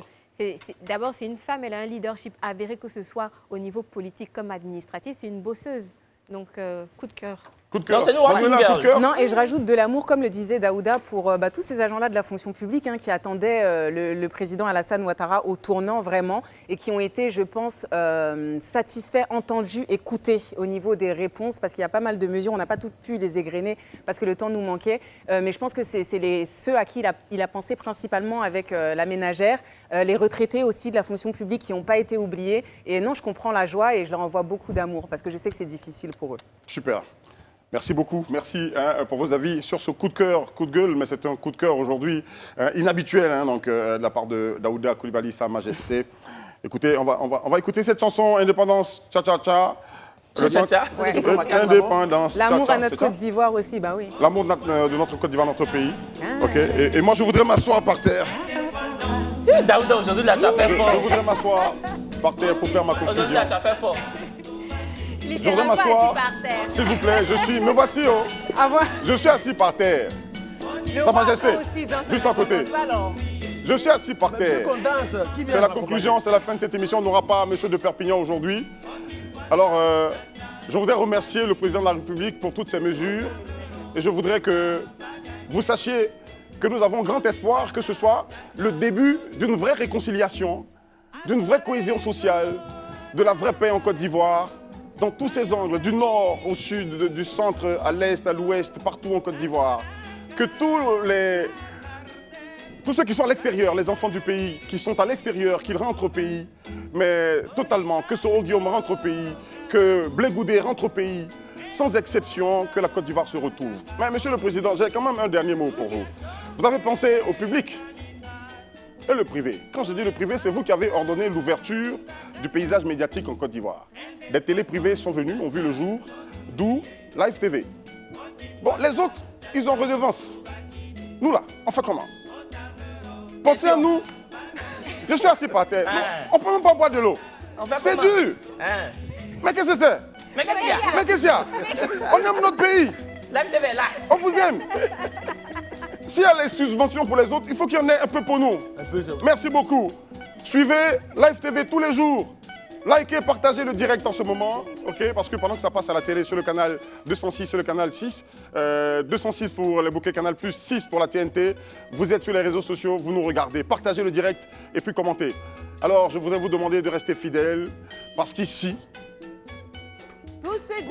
d'abord, c'est une femme, elle a un leadership avéré, que ce soit au niveau politique comme administratif. C'est une bosseuse. Donc, coup de cœur. Coup de cœur. Non, c'est nous, coup de cœur. Non, et je rajoute de l'amour, comme le disait Daouda, pour tous ces agents-là de la fonction publique qui attendaient le président Alassane Ouattara au tournant vraiment et qui ont été, je pense, satisfaits, entendus, écoutés au niveau des réponses, parce qu'il y a pas mal de mesures. On n'a pas toutes pu les égrener parce que le temps nous manquait. Mais je pense que c'est ceux à qui il a pensé principalement avec la ménagère, les retraités aussi de la fonction publique qui n'ont pas été oubliés. Et non, je comprends la joie et je leur envoie beaucoup d'amour parce que je sais que c'est difficile pour eux. Super. Merci beaucoup, merci pour vos avis sur ce coup de cœur, coup de gueule, mais c'est un coup de cœur aujourd'hui inhabituel de la part de Daouda Coulibaly, Sa Majesté. Écoutez, on va écouter cette chanson Indépendance, Cha-Cha-Cha. Indépendance. L'amour à notre Côte d'Ivoire aussi, bah oui. L'amour de notre Côte d'Ivoire, notre pays. Ok. Et moi, je voudrais m'asseoir par terre. Daouda, aujourd'hui, là, tu as fait fort. Je voudrais m'asseoir par terre pour faire ma conclusion. Aujourd'hui, là, tu as fait fort. Je voudrais m'asseoir. S'il vous plaît, me voici, oh. Je suis assis par terre. Sa Majesté, juste à côté. Je suis assis par terre. C'est la conclusion, c'est la fin de cette émission. On n'aura pas M. de Perpignan aujourd'hui. Alors, je voudrais remercier le président de la République pour toutes ces mesures. Et je voudrais que vous sachiez que nous avons grand espoir que ce soit le début d'une vraie réconciliation, d'une vraie cohésion sociale, de la vraie paix en Côte d'Ivoire, dans tous ses angles, du nord au sud, du centre à l'est, à l'ouest, partout en Côte d'Ivoire. Que tous ceux qui sont à l'extérieur, les enfants du pays, qui sont à l'extérieur, qu'ils rentrent au pays, mais totalement, que Soro Guillaume rentre au pays, que Blé Goudé rentre au pays, sans exception, que la Côte d'Ivoire se retrouve. Mais Monsieur le Président, j'ai quand même un dernier mot pour vous. Vous avez pensé au public et le privé. Quand je dis le privé, c'est vous qui avez ordonné l'ouverture du paysage médiatique en Côte d'Ivoire. Des télés privées sont venues, ont vu le jour, d'où Live TV. Bon, les autres, ils ont redevance. Nous là, on fait comment? Pensez à nous. Je suis assis par terre. On ne peut même pas boire de l'eau. C'est dur. Mais qu'est-ce que c'est? Mais qu'est-ce qu'il y a? On aime notre pays. On vous aime. S'il y a les subventions pour les autres, il faut qu'il y en ait un peu pour nous. Merci beaucoup. Suivez Live TV tous les jours. Likez, partagez le direct en ce moment, ok? Parce que pendant que ça passe à la télé sur le canal 206, sur le canal 6, 206 pour les bouquets Canal+, 6 pour la TNT, vous êtes sur les réseaux sociaux, vous nous regardez, partagez le direct et puis commentez. Alors, je voudrais vous demander de rester fidèles, parce qu'ici, tout se dit.